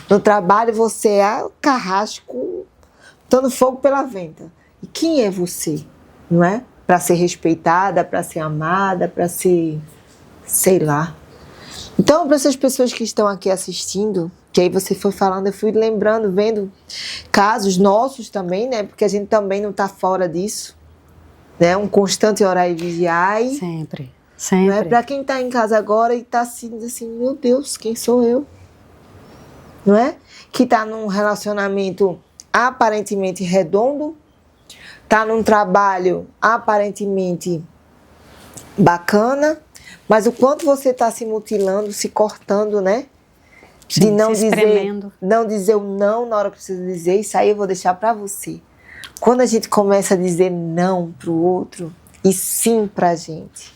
No trabalho você é o carrasco dando fogo pela venta. E quem é você? Não é? Para ser respeitada, para ser amada, para ser, sei lá. Então, para essas pessoas que estão aqui assistindo, que aí você foi falando, eu fui lembrando, vendo casos nossos também, né? Porque a gente também não está fora disso. Né? Um constante orar e vigiar. Sempre, sempre. Não é? Para quem está em casa agora e está assim, meu Deus, quem sou eu? Não é? Que está num relacionamento aparentemente redondo, está num trabalho aparentemente bacana, mas o quanto você está se mutilando, se cortando, né? Sim, de não dizer o não na hora que precisa dizer, isso aí eu vou deixar para você. Quando a gente começa a dizer não para o outro e sim para a gente,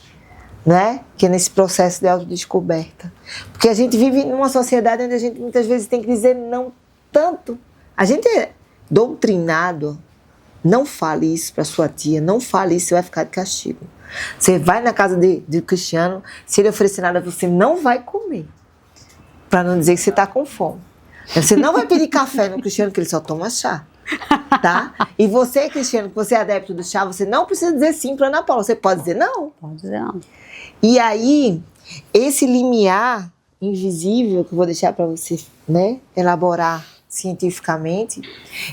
né? Que é nesse processo de autodescoberta. Porque a gente vive numa sociedade onde a gente muitas vezes tem que dizer não tanto. A gente é doutrinado. Não fale isso para sua tia, não fale isso, você vai ficar de castigo. Você vai na casa de Cristiano, se ele oferecer nada, você não vai comer. Para não dizer que você está com fome. Você não vai pedir café no Cristiano, que ele só toma chá. Tá? E você, Cristiano, que você é adepto do chá, você não precisa dizer sim para Ana Paula, você pode dizer não. Pode dizer não. E aí, esse limiar invisível, que eu vou deixar para você, né, elaborar cientificamente,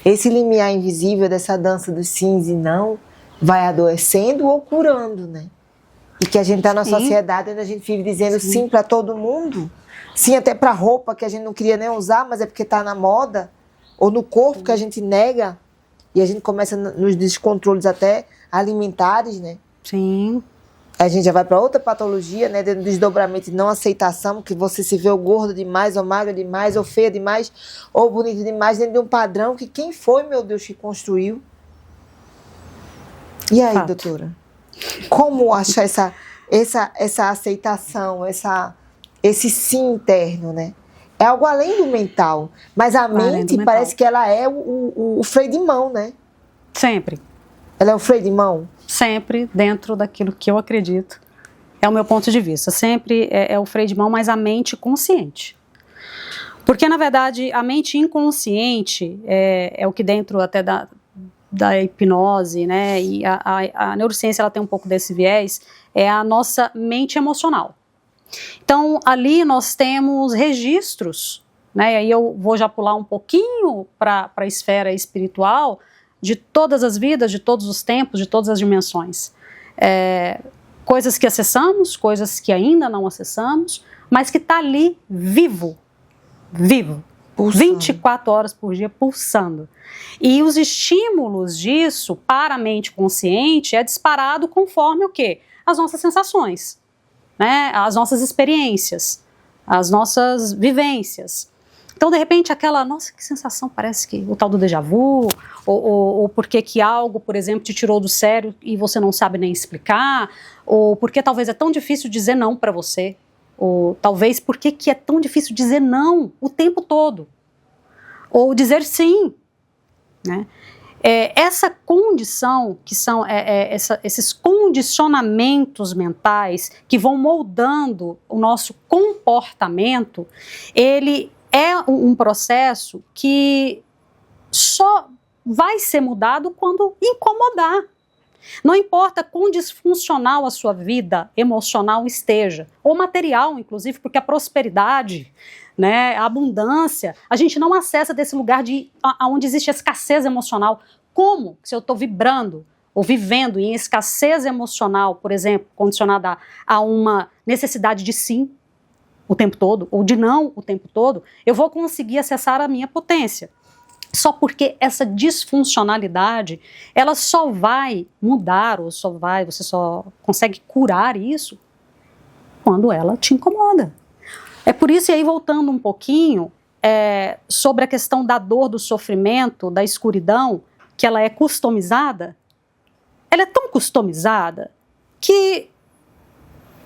esse limiar invisível dessa dança dos sims e não, vai adoecendo ou curando, né? E que a gente está na sociedade onde a gente vive dizendo sim para todo mundo, sim até para roupa que a gente não queria nem usar, mas é porque está na moda, ou no corpo que a gente nega, e a gente começa nos descontroles até alimentares, né? Sim. A gente já vai para outra patologia, né? Do desdobramento de não aceitação, que você se vê gordo demais, ou magra demais, ou feia demais, ou bonita demais, dentro de um padrão que quem foi, meu Deus, que construiu? E aí, Fato. doutora? Como achar essa aceitação, esse sim interno, né? É algo além do mental. Mas a mente parece que ela é o freio de mão, né? Sempre. Ela é o freio de mão? Sempre dentro daquilo que eu acredito. É o meu ponto de vista. Sempre é o freio de mão, mas a mente consciente. Porque, na verdade, a mente inconsciente é o que dentro até da hipnose, né? E a neurociência ela tem um pouco desse viés, é a nossa mente emocional. Então, ali nós temos registros, né? E aí eu vou já pular um pouquinho para a esfera espiritual, de todas as vidas, de todos os tempos, de todas as dimensões. Coisas que acessamos, coisas que ainda não acessamos, mas que está ali vivo. Pulsando. 24 horas por dia pulsando. E os estímulos disso para a mente consciente é disparado conforme o quê? As nossas sensações, né? As nossas experiências, as nossas vivências. Então, de repente, nossa, que sensação, parece que o tal do déjà vu, ou porque que algo, por exemplo, te tirou do sério e você não sabe nem explicar, ou porque talvez é tão difícil dizer não para você, ou talvez porque que é tão difícil dizer não o tempo todo, ou dizer sim, né? Essa condição, que são esses condicionamentos mentais que vão moldando o nosso comportamento, ele é um processo que só vai ser mudado quando incomodar. Não importa quão disfuncional a sua vida emocional esteja, ou material, inclusive, porque a prosperidade, né, a abundância, a gente não acessa desse lugar onde existe escassez emocional. Como se eu estou vibrando ou vivendo em escassez emocional, por exemplo, condicionada a uma necessidade de sim o tempo todo, ou de não o tempo todo, eu vou conseguir acessar a minha potência. Só porque essa disfuncionalidade, ela só vai mudar, ou você só consegue curar isso quando ela te incomoda. É por isso, e aí voltando um pouquinho, sobre a questão da dor, do sofrimento, da escuridão, que ela é customizada, ela é tão customizada que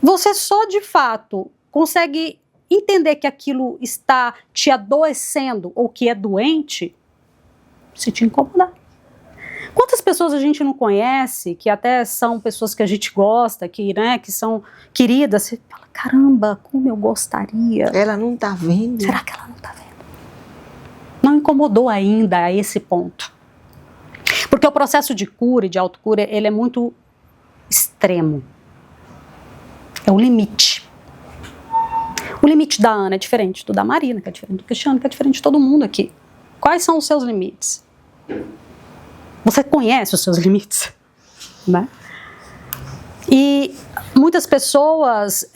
você só de fato consegue entender que aquilo está te adoecendo ou que é doente se te incomodar. Quantas pessoas a gente não conhece, que até são pessoas que a gente gosta, que são queridas, você fala, caramba, como eu gostaria. Ela não está vendo? Será que ela não está vendo? Não incomodou ainda a esse ponto. Porque o processo de cura e de autocura, ele é muito extremo. É o limite. O limite da Ana é diferente do da Marina, que é diferente do Cristiano, que é diferente de todo mundo aqui. Quais são os seus limites? Você conhece os seus limites? Né? E muitas pessoas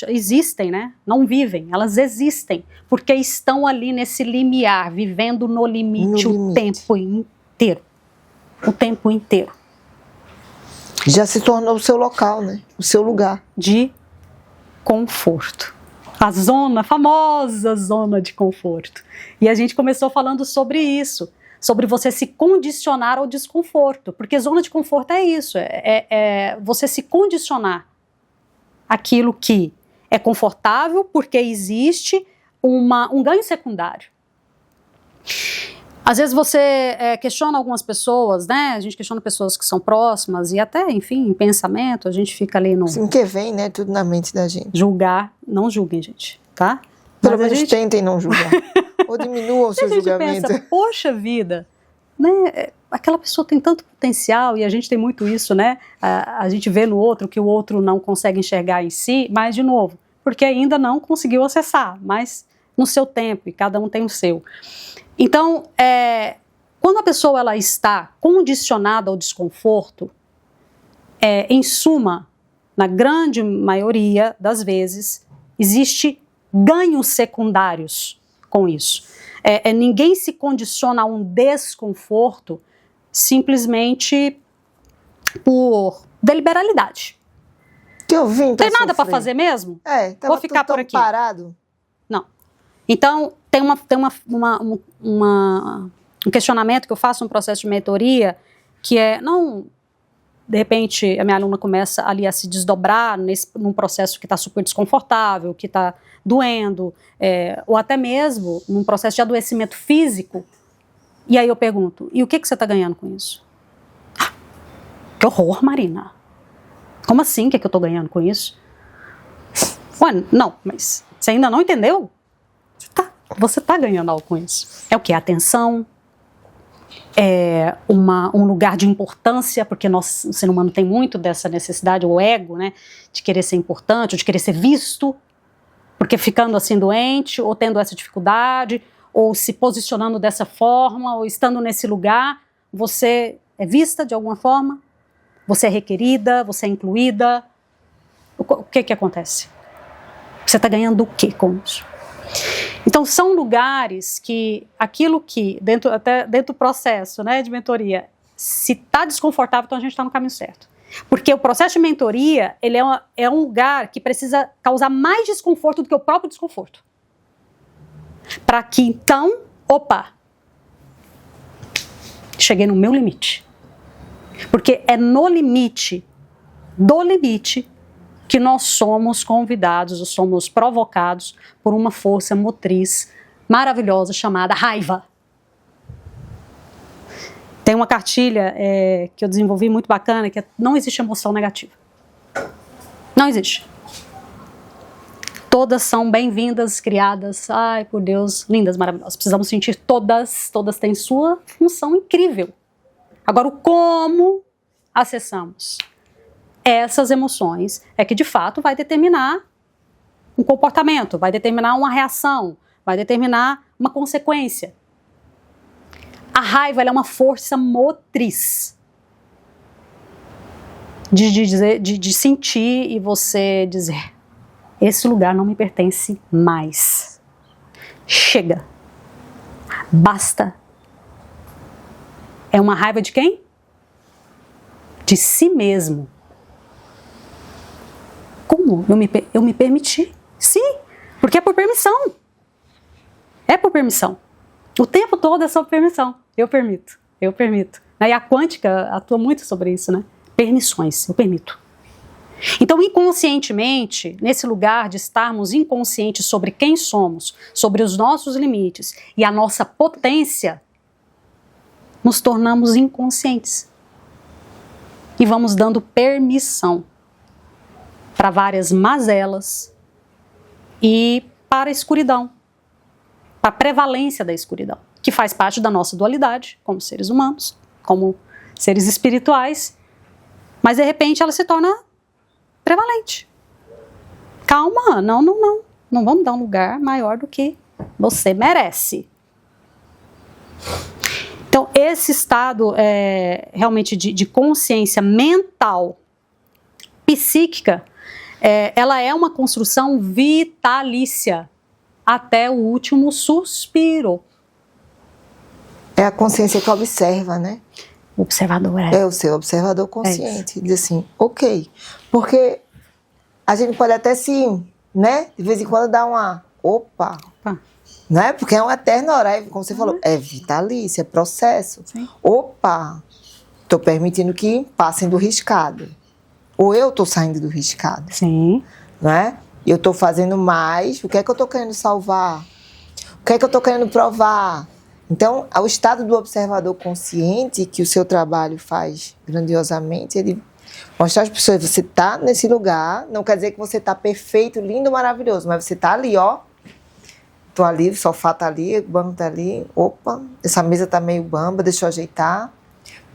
existem, né? Não vivem, elas existem, porque estão ali nesse limiar, vivendo no limite o tempo inteiro. O tempo inteiro. Já se tornou o seu local, né? O seu lugar. De conforto. A famosa zona de conforto. E a gente começou falando sobre isso, sobre você se condicionar ao desconforto, porque zona de conforto é isso, você se condicionar àquilo que é confortável porque existe um ganho secundário. Às vezes você questiona algumas pessoas, né? A gente questiona pessoas que são próximas e até, enfim, em pensamento, a gente fica ali no... Assim que vem, né? Tudo na mente da gente. Julgar, não julguem, gente, tá? Pelo menos tentem não julgar. Ou diminuam o seu julgamento. Pensa, poxa vida, né? Aquela pessoa tem tanto potencial e a gente tem muito isso, né? A gente vê no outro que o outro não consegue enxergar em si, mas, de novo, porque ainda não conseguiu acessar, mas no seu tempo, e cada um tem o seu. Então, quando a pessoa ela está condicionada ao desconforto, em suma, na grande maioria das vezes, existe ganhos secundários com isso. Ninguém se condiciona a um desconforto simplesmente por deliberalidade. Que eu vim tem nada para fazer mesmo? Vou ficar por aqui. Parado. Não. Então, tem um questionamento que eu faço no processo de mentoria, que de repente, a minha aluna começa ali a se desdobrar num processo que está super desconfortável, que está doendo, ou até mesmo num processo de adoecimento físico. E aí eu pergunto, e o que você está ganhando com isso? Que horror, Marina. Como assim, o que eu estou ganhando com isso? Ué, não, mas você ainda não entendeu? Você está ganhando algo com isso. É o quê? Atenção, um lugar de importância, porque o ser humano tem muito dessa necessidade, o ego, né, de querer ser importante, ou de querer ser visto, porque ficando assim doente, ou tendo essa dificuldade, ou se posicionando dessa forma, ou estando nesse lugar, você é vista de alguma forma, você é requerida, você é incluída, que acontece? Você está ganhando o que com isso? Então, são lugares que aquilo que, até dentro do processo, né, de mentoria, se está desconfortável, então a gente está no caminho certo. Porque o processo de mentoria, ele é um lugar que precisa causar mais desconforto do que o próprio desconforto. Para que então, cheguei no meu limite. Porque é no limite, do limite, que nós somos convidados, ou somos provocados por uma força motriz maravilhosa chamada raiva. Tem uma cartilha que eu desenvolvi muito bacana, que não existe emoção negativa. Não existe. Todas são bem-vindas, criadas, ai, por Deus, lindas, maravilhosas. Precisamos sentir todas têm sua função incrível. Agora, o como acessamos essas emoções é que, de fato, vai determinar um comportamento, vai determinar uma reação, vai determinar uma consequência. A raiva ela é uma força motriz de sentir e você dizer: esse lugar não me pertence mais. Chega. Basta. É uma raiva de quem? De si mesmo. Como? Eu me permiti? Sim, porque é por permissão. É por permissão. O tempo todo é sobre permissão. Eu permito. E a quântica atua muito sobre isso, né? Permissões, eu permito. Então, inconscientemente, nesse lugar de estarmos inconscientes sobre quem somos, sobre os nossos limites e a nossa potência, nos tornamos inconscientes. E vamos dando permissão para várias mazelas e para a escuridão, para a prevalência da escuridão, que faz parte da nossa dualidade, como seres humanos, como seres espirituais, mas de repente ela se torna prevalente. Calma, não vamos dar um lugar maior do que você merece. Então, esse estado realmente de consciência mental, psíquica, ela é uma construção vitalícia até o último suspiro. É a consciência que observa, né? O observador é o seu observador consciente. Diz assim, ok. Porque a gente pode até né? De vez em quando dar uma opa. Né? Porque é um eterno horário, como você falou. É vitalícia, é processo. Sim. Opa, estou permitindo que passem do riscado. Ou eu estou saindo do riscado. Sim. Né? Eu estou fazendo mais. O que é que eu estou querendo salvar? O que é que eu estou querendo provar? Então, o estado do observador consciente, que o seu trabalho faz grandiosamente, ele mostra às pessoas, você está nesse lugar, não quer dizer que você está perfeito, lindo, maravilhoso, mas você está ali, ó. Estou ali, o sofá está ali, o banco está ali. Opa, essa mesa está meio bamba, deixa eu ajeitar.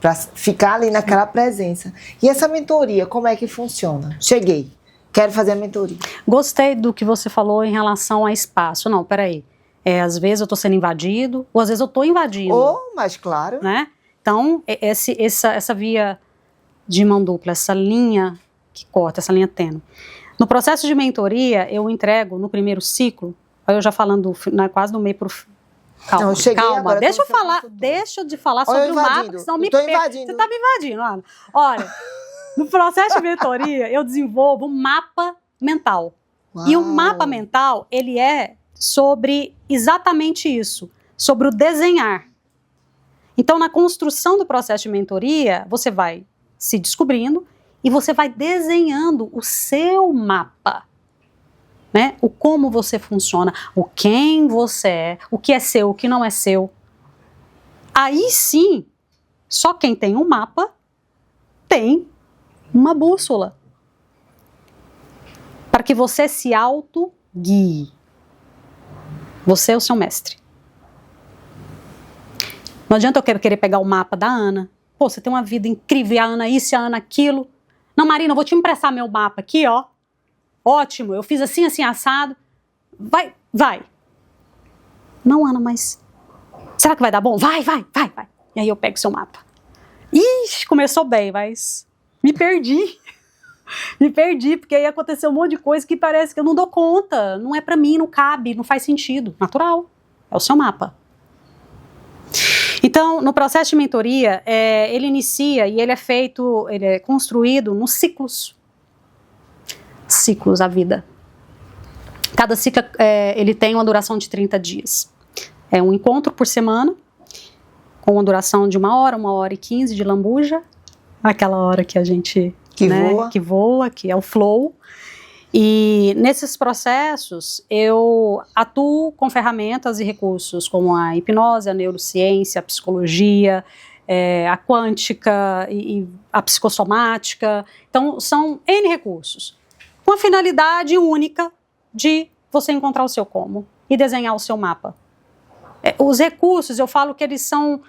Para ficar ali naquela presença. E essa mentoria, como é que funciona? Cheguei, quero fazer a mentoria. Gostei do que você falou em relação a espaço. Não, peraí. Às vezes eu estou sendo invadido, ou às vezes eu estou invadindo. Mas claro. Né? Então, essa via de mão dupla, essa linha que corta, essa linha tênue. No processo de mentoria, eu entrego no primeiro ciclo, eu já falando quase no meio para o calma, não, cheguei calma. Agora Deixa de falar sobre o mapa, que senão me invadindo. Você está me invadindo, Ana. Olha, no processo de mentoria, eu desenvolvo um mapa mental. Uau. E o mapa mental, ele é sobre exatamente isso, sobre o desenhar. Então, na construção do processo de mentoria, você vai se descobrindo e você vai desenhando o seu mapa. Né? O como você funciona, o quem você é, o que é seu, o que não é seu. Aí sim, só quem tem um mapa tem uma bússola. Para que você se auto-guie. Você é o seu mestre. Não adianta eu querer pegar o mapa da Ana. Pô, você tem uma vida incrível, a Ana isso, a Ana aquilo. Não, Marina, eu vou te emprestar meu mapa aqui, ó. Ótimo, eu fiz assim, assim, assado. Vai. Não, Ana, mas será que vai dar bom? Vai. E aí eu pego o seu mapa. Ixi, começou bem, mas me perdi. Me perdi, porque aí aconteceu um monte de coisa que parece que eu não dou conta. Não é pra mim, não cabe, não faz sentido. Natural. É o seu mapa. Então, no processo de mentoria, ele inicia e ele é construído nos ciclos. Ciclos, a vida. Cada ciclo, ele tem uma duração de 30 dias. É um encontro por semana, com uma duração de 1h e 15 de lambuja. Aquela hora que a gente... que voa, que é o flow. E nesses processos, eu atuo com ferramentas e recursos como a hipnose, a neurociência, a psicologia, a quântica e a psicossomática. Então, são N recursos, com a finalidade única de você encontrar o seu como e desenhar o seu mapa. Os recursos, eu falo que eles são...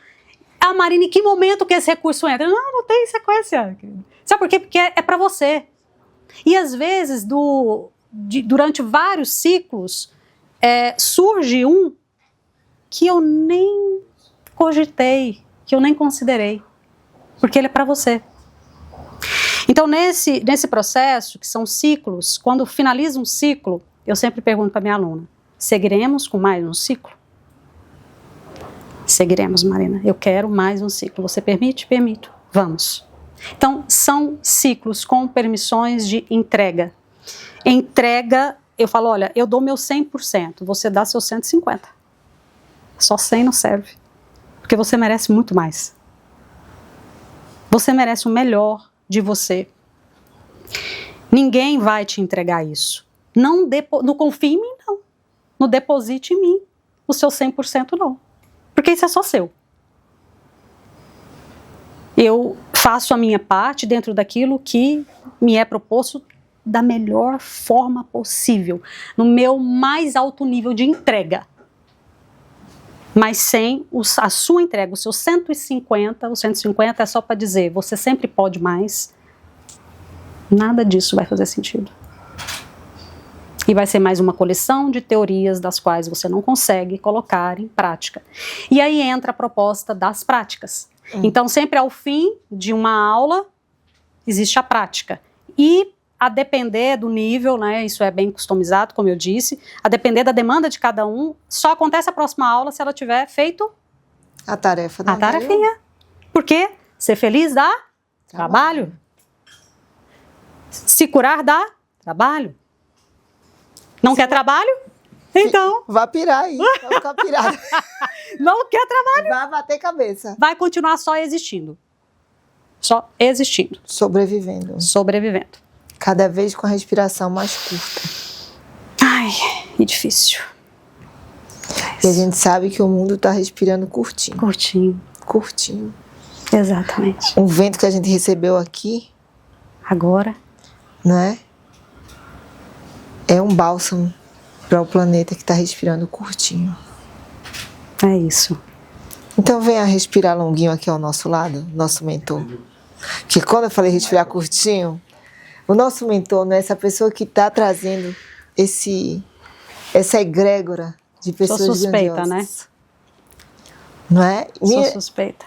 Ah, Marina, em que momento que esse recurso entra? Não tem sequência. Sabe por quê? Porque é para você. E às vezes, durante vários ciclos, surge um que eu nem cogitei, que eu nem considerei, porque ele é para você. Então, nesse processo, que são ciclos, quando finaliza um ciclo, eu sempre pergunto para minha aluna, seguiremos com mais um ciclo? Seguiremos, Marina. Eu quero mais um ciclo. Você permite? Permito. Vamos. Então, são ciclos com permissões de entrega. Entrega, eu falo, olha, eu dou meu 100%, você dá seu 150%. Só 100 não serve. Porque você merece muito mais. Você merece o melhor de você. Ninguém vai te entregar isso. Não confie em mim, não. Não deposite em mim o seu 100%, não. Porque isso é só seu. Eu faço a minha parte dentro daquilo que me é proposto da melhor forma possível, no meu mais alto nível de entrega. Mas sem a sua entrega, o seu 150, o 150 é só para dizer, você sempre pode mais. Nada disso vai fazer sentido. E vai ser mais uma coleção de teorias das quais você não consegue colocar em prática. E aí entra a proposta das práticas. Então, sempre ao fim de uma aula, existe a prática. E a depender do nível, né, isso é bem customizado, como eu disse, a depender da demanda de cada um, só acontece a próxima aula se ela tiver feito a tarefa. A tarefinha. Porque ser feliz dá trabalho. Se curar dá trabalho. Não quer trabalho? Então... Vai pirar aí, vai ficar pirado. Não quer trabalho? Vai bater cabeça. Vai continuar só existindo. Só existindo. Sobrevivendo. Sobrevivendo. Cada vez com a respiração mais curta. Ai, é difícil. E a gente sabe que o mundo está respirando curtinho. Curtinho. Curtinho. Exatamente. Um vento que a gente recebeu aqui... Agora... Né? É um bálsamo para o planeta que está respirando curtinho. É isso. Então venha respirar longuinho aqui ao nosso lado, nosso mentor. Que quando eu falei respirar curtinho, o nosso mentor, né, essa pessoa que está trazendo essa egrégora de pessoas Sou suspeita, grandiosas. Né? Não é? Sou suspeita.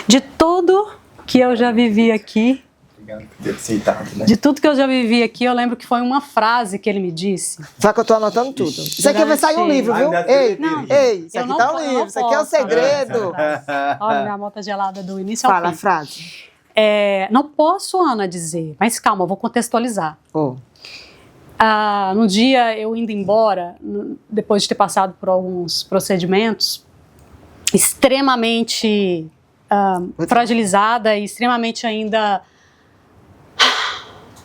De tudo que eu já vivi aqui, Obrigado por ter aceitado, né? de tudo que eu já vivi aqui, eu lembro que foi uma frase que ele me disse. Vai que eu tô anotando tudo. Isso aqui vai sair um livro, viu? Isso aqui tá um livro, isso aqui é um segredo. Olha, minha mão tá gelada do início ao fim. Fala a frase. Não posso, Ana, dizer, mas calma, eu vou contextualizar. Oh. No dia eu indo embora, depois de ter passado por alguns procedimentos, extremamente fragilizada e extremamente ainda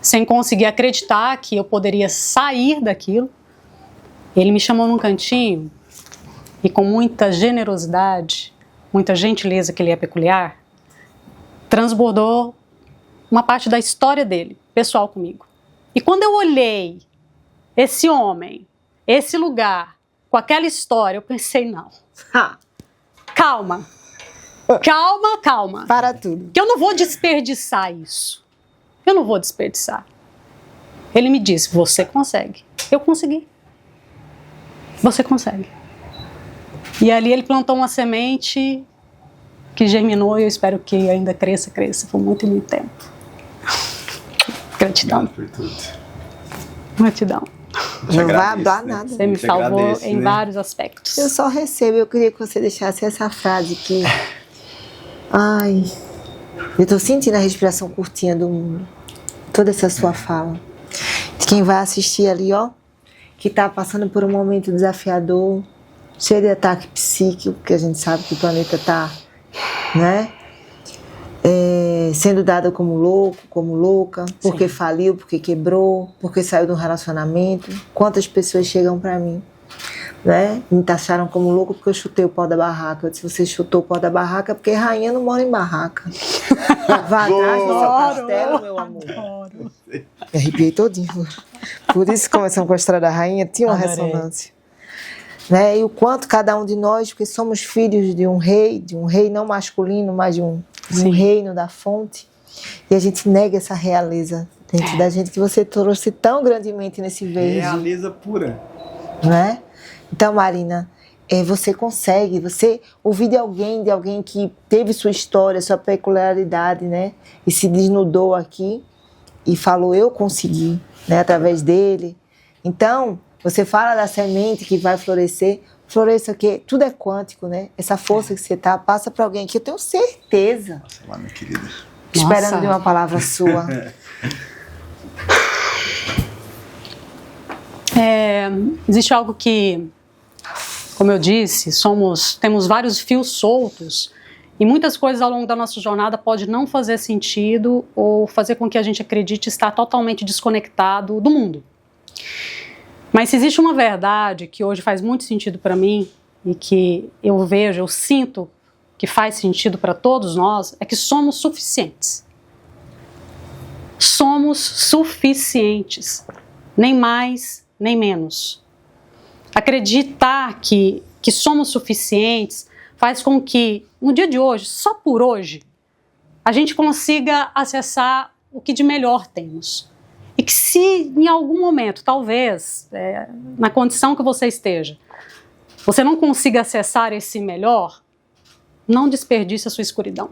sem conseguir acreditar que eu poderia sair daquilo, ele me chamou num cantinho e com muita generosidade, muita gentileza que lhe é peculiar, transbordou uma parte da história dele, pessoal comigo. E quando eu olhei esse homem, esse lugar, com aquela história, eu pensei, não. Calma. Calma. Para tudo. Que eu não vou desperdiçar isso. Eu não vou desperdiçar. Ele me disse, você consegue. Eu consegui. Você consegue. E ali ele plantou uma semente que germinou e eu espero que ainda cresça por muito, muito tempo. Gratidão. Obrigado por tudo. Gratidão. Não vai agradeço, hablar né? nada. Você me te salvou agradeço, em né? vários aspectos. Eu só recebo, eu queria que você deixasse essa frase aqui. Ai, eu tô sentindo a respiração curtinha do mundo. Toda essa sua fala. De quem vai assistir ali, ó, que tá passando por um momento desafiador, cheio de ataque psíquico, porque a gente sabe que o planeta tá, né? Sendo dado como louco, como louca, porque faliu, porque quebrou, porque saiu de um relacionamento. Quantas pessoas chegam pra mim, né? Me taxaram como louco porque eu chutei o pau da barraca. Eu disse, você chutou o pau da barraca porque rainha não mora em barraca. Vá atrás do seu castelo, meu amor. Me arrepiei todinho. Por isso que começamos com a história da rainha, tinha uma ressonância. Né? E o quanto cada um de nós, porque somos filhos de um rei não masculino, mas de um reino da fonte, e a gente nega essa realeza dentro da gente que você trouxe tão grandemente nesse verde. Realeza pura. Né? Então, Marina, você consegue, você ouvir de alguém que teve sua história, sua peculiaridade, né? E se desnudou aqui e falou, eu consegui, né? Através dele. Então, você fala da semente que vai florescer, floresça que tudo é quântico, né? Essa força que você tá, passa para alguém que eu tenho certeza. Nossa, lá, minha querida. Esperando de uma palavra sua. Existe algo que, como eu disse, temos vários fios soltos e muitas coisas ao longo da nossa jornada pode não fazer sentido ou fazer com que a gente acredite estar totalmente desconectado do mundo. Mas se existe uma verdade que hoje faz muito sentido para mim e que eu vejo, eu sinto que faz sentido para todos nós, é que somos suficientes. Somos suficientes, nem mais, nem menos. Acreditar que somos suficientes faz com que, no dia de hoje, só por hoje, a gente consiga acessar o que de melhor temos. E que se em algum momento, talvez, na condição que você esteja, você não consiga acessar esse melhor, não desperdice a sua escuridão.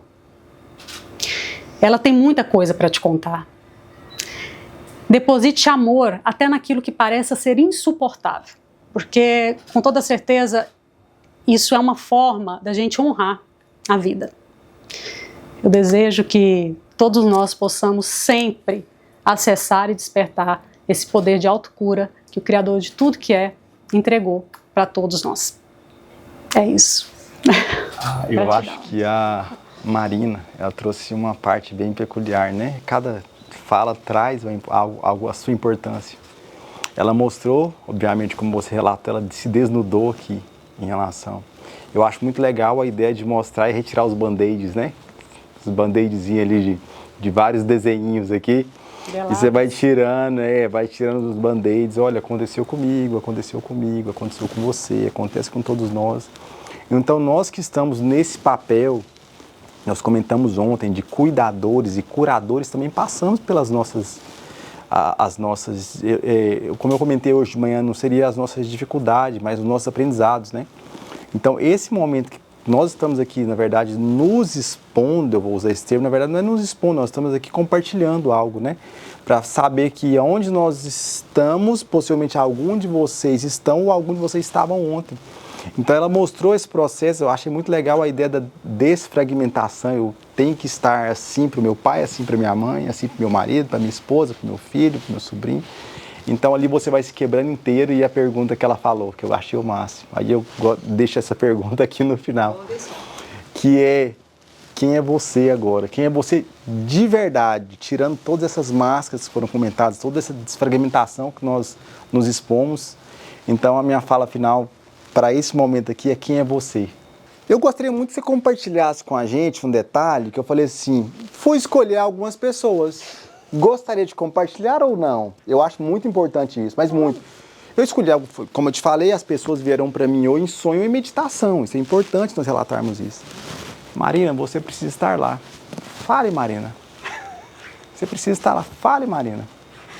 Ela tem muita coisa para te contar. Deposite amor até naquilo que pareça ser insuportável, porque, com toda certeza, isso é uma forma da gente honrar a vida. Eu desejo que todos nós possamos sempre acessar e despertar esse poder de autocura que o Criador de tudo que entregou para todos nós. É isso. Eu acho que a Marina, ela trouxe uma parte bem peculiar, né? Cada fala traz algo a sua importância. Ela mostrou, obviamente, como você relatou, ela se desnudou aqui em relação. Eu acho muito legal a ideia de mostrar e retirar os band-aids, né? Os band-aidzinhos ali de vários desenhinhos aqui. E você vai tirando, os band-aids. Olha, aconteceu comigo, aconteceu com você, acontece com todos nós. Então, nós que estamos nesse papel, nós comentamos ontem, de cuidadores e curadores, também passamos pelas nossas, como eu comentei hoje de manhã, não seria as nossas dificuldades, mas os nossos aprendizados, né? Então, esse momento que nós estamos aqui, na verdade, nos expondo, eu vou usar esse termo, na verdade não é nos expondo, nós estamos aqui compartilhando algo, né? Para saber que onde nós estamos, possivelmente algum de vocês estão ou algum de vocês estavam ontem. Então ela mostrou esse processo, eu achei muito legal a ideia da desfragmentação, eu tenho que estar assim para o meu pai, assim para minha mãe, assim para o meu marido, para minha esposa, para o meu filho, para o meu sobrinho. Então ali você vai se quebrando inteiro e a pergunta que ela falou, que eu achei o máximo. Aí eu deixo essa pergunta aqui no final, que é, quem é você agora? Quem é você de verdade? Tirando todas essas máscaras que foram comentadas, toda essa desfragmentação que nós nos expomos. Então a minha fala final para esse momento aqui é quem é você. Eu gostaria muito que você compartilhasse com a gente um detalhe que eu falei assim, fui escolher algumas pessoas. Gostaria de compartilhar ou não? Eu acho muito importante isso, mas muito. Eu escolhi algo, como eu te falei, as pessoas vieram para mim ou em sonho ou em meditação. Isso é importante nós relatarmos isso. Marina, você precisa estar lá. Fale, Marina. Você precisa estar lá. Fale, Marina.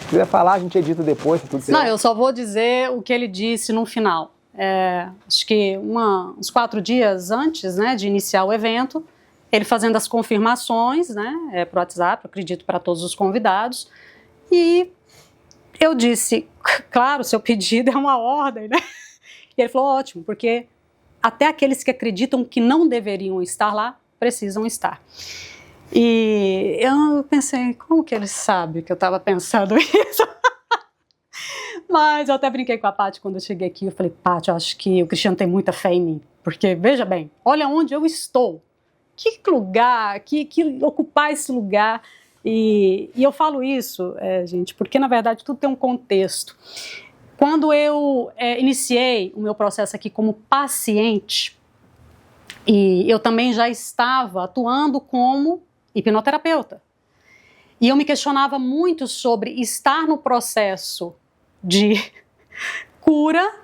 Se quiser falar, a gente edita depois, tá tudo certo. Não, eu só vou dizer o que ele disse no final. Acho que uns 4 dias antes, né, de iniciar o evento, ele fazendo as confirmações, né, para o WhatsApp, eu acredito para todos os convidados, E eu disse, claro, seu pedido é uma ordem, né? E ele falou, ótimo, porque até aqueles que acreditam que não deveriam estar lá, precisam estar. E eu pensei, como que ele sabe que eu estava pensando isso? Mas eu até brinquei com a Paty quando eu cheguei aqui. Eu falei, Paty, eu acho que o Cristiano tem muita fé em mim. Porque, veja bem, olha onde eu estou. Que lugar, que ocupar esse lugar. E eu falo isso, gente, porque na verdade tudo tem um contexto. Quando eu iniciei o meu processo aqui como paciente, e eu também já estava atuando como hipnoterapeuta. E eu me questionava muito sobre estar no processo de cura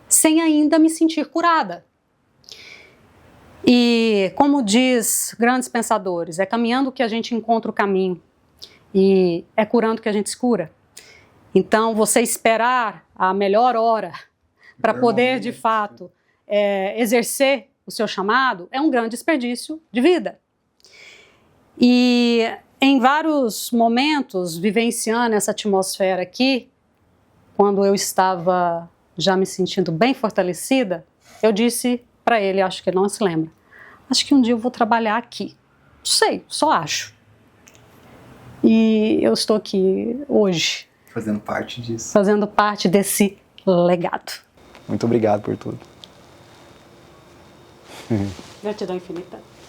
sem ainda me sentir curada. E como diz grandes pensadores, é caminhando que a gente encontra o caminho e é curando que a gente se cura. Então, você esperar a melhor hora para poder, de fato, exercer o seu chamado é um grande desperdício de vida. E em vários momentos, vivenciando essa atmosfera aqui, quando eu estava já me sentindo bem fortalecida, eu disse para ele, acho que ele não se lembra, acho que um dia eu vou trabalhar aqui. Não sei, só acho. E eu estou aqui hoje. Fazendo parte disso. Fazendo parte desse legado. Muito obrigado por tudo. Gratidão infinita.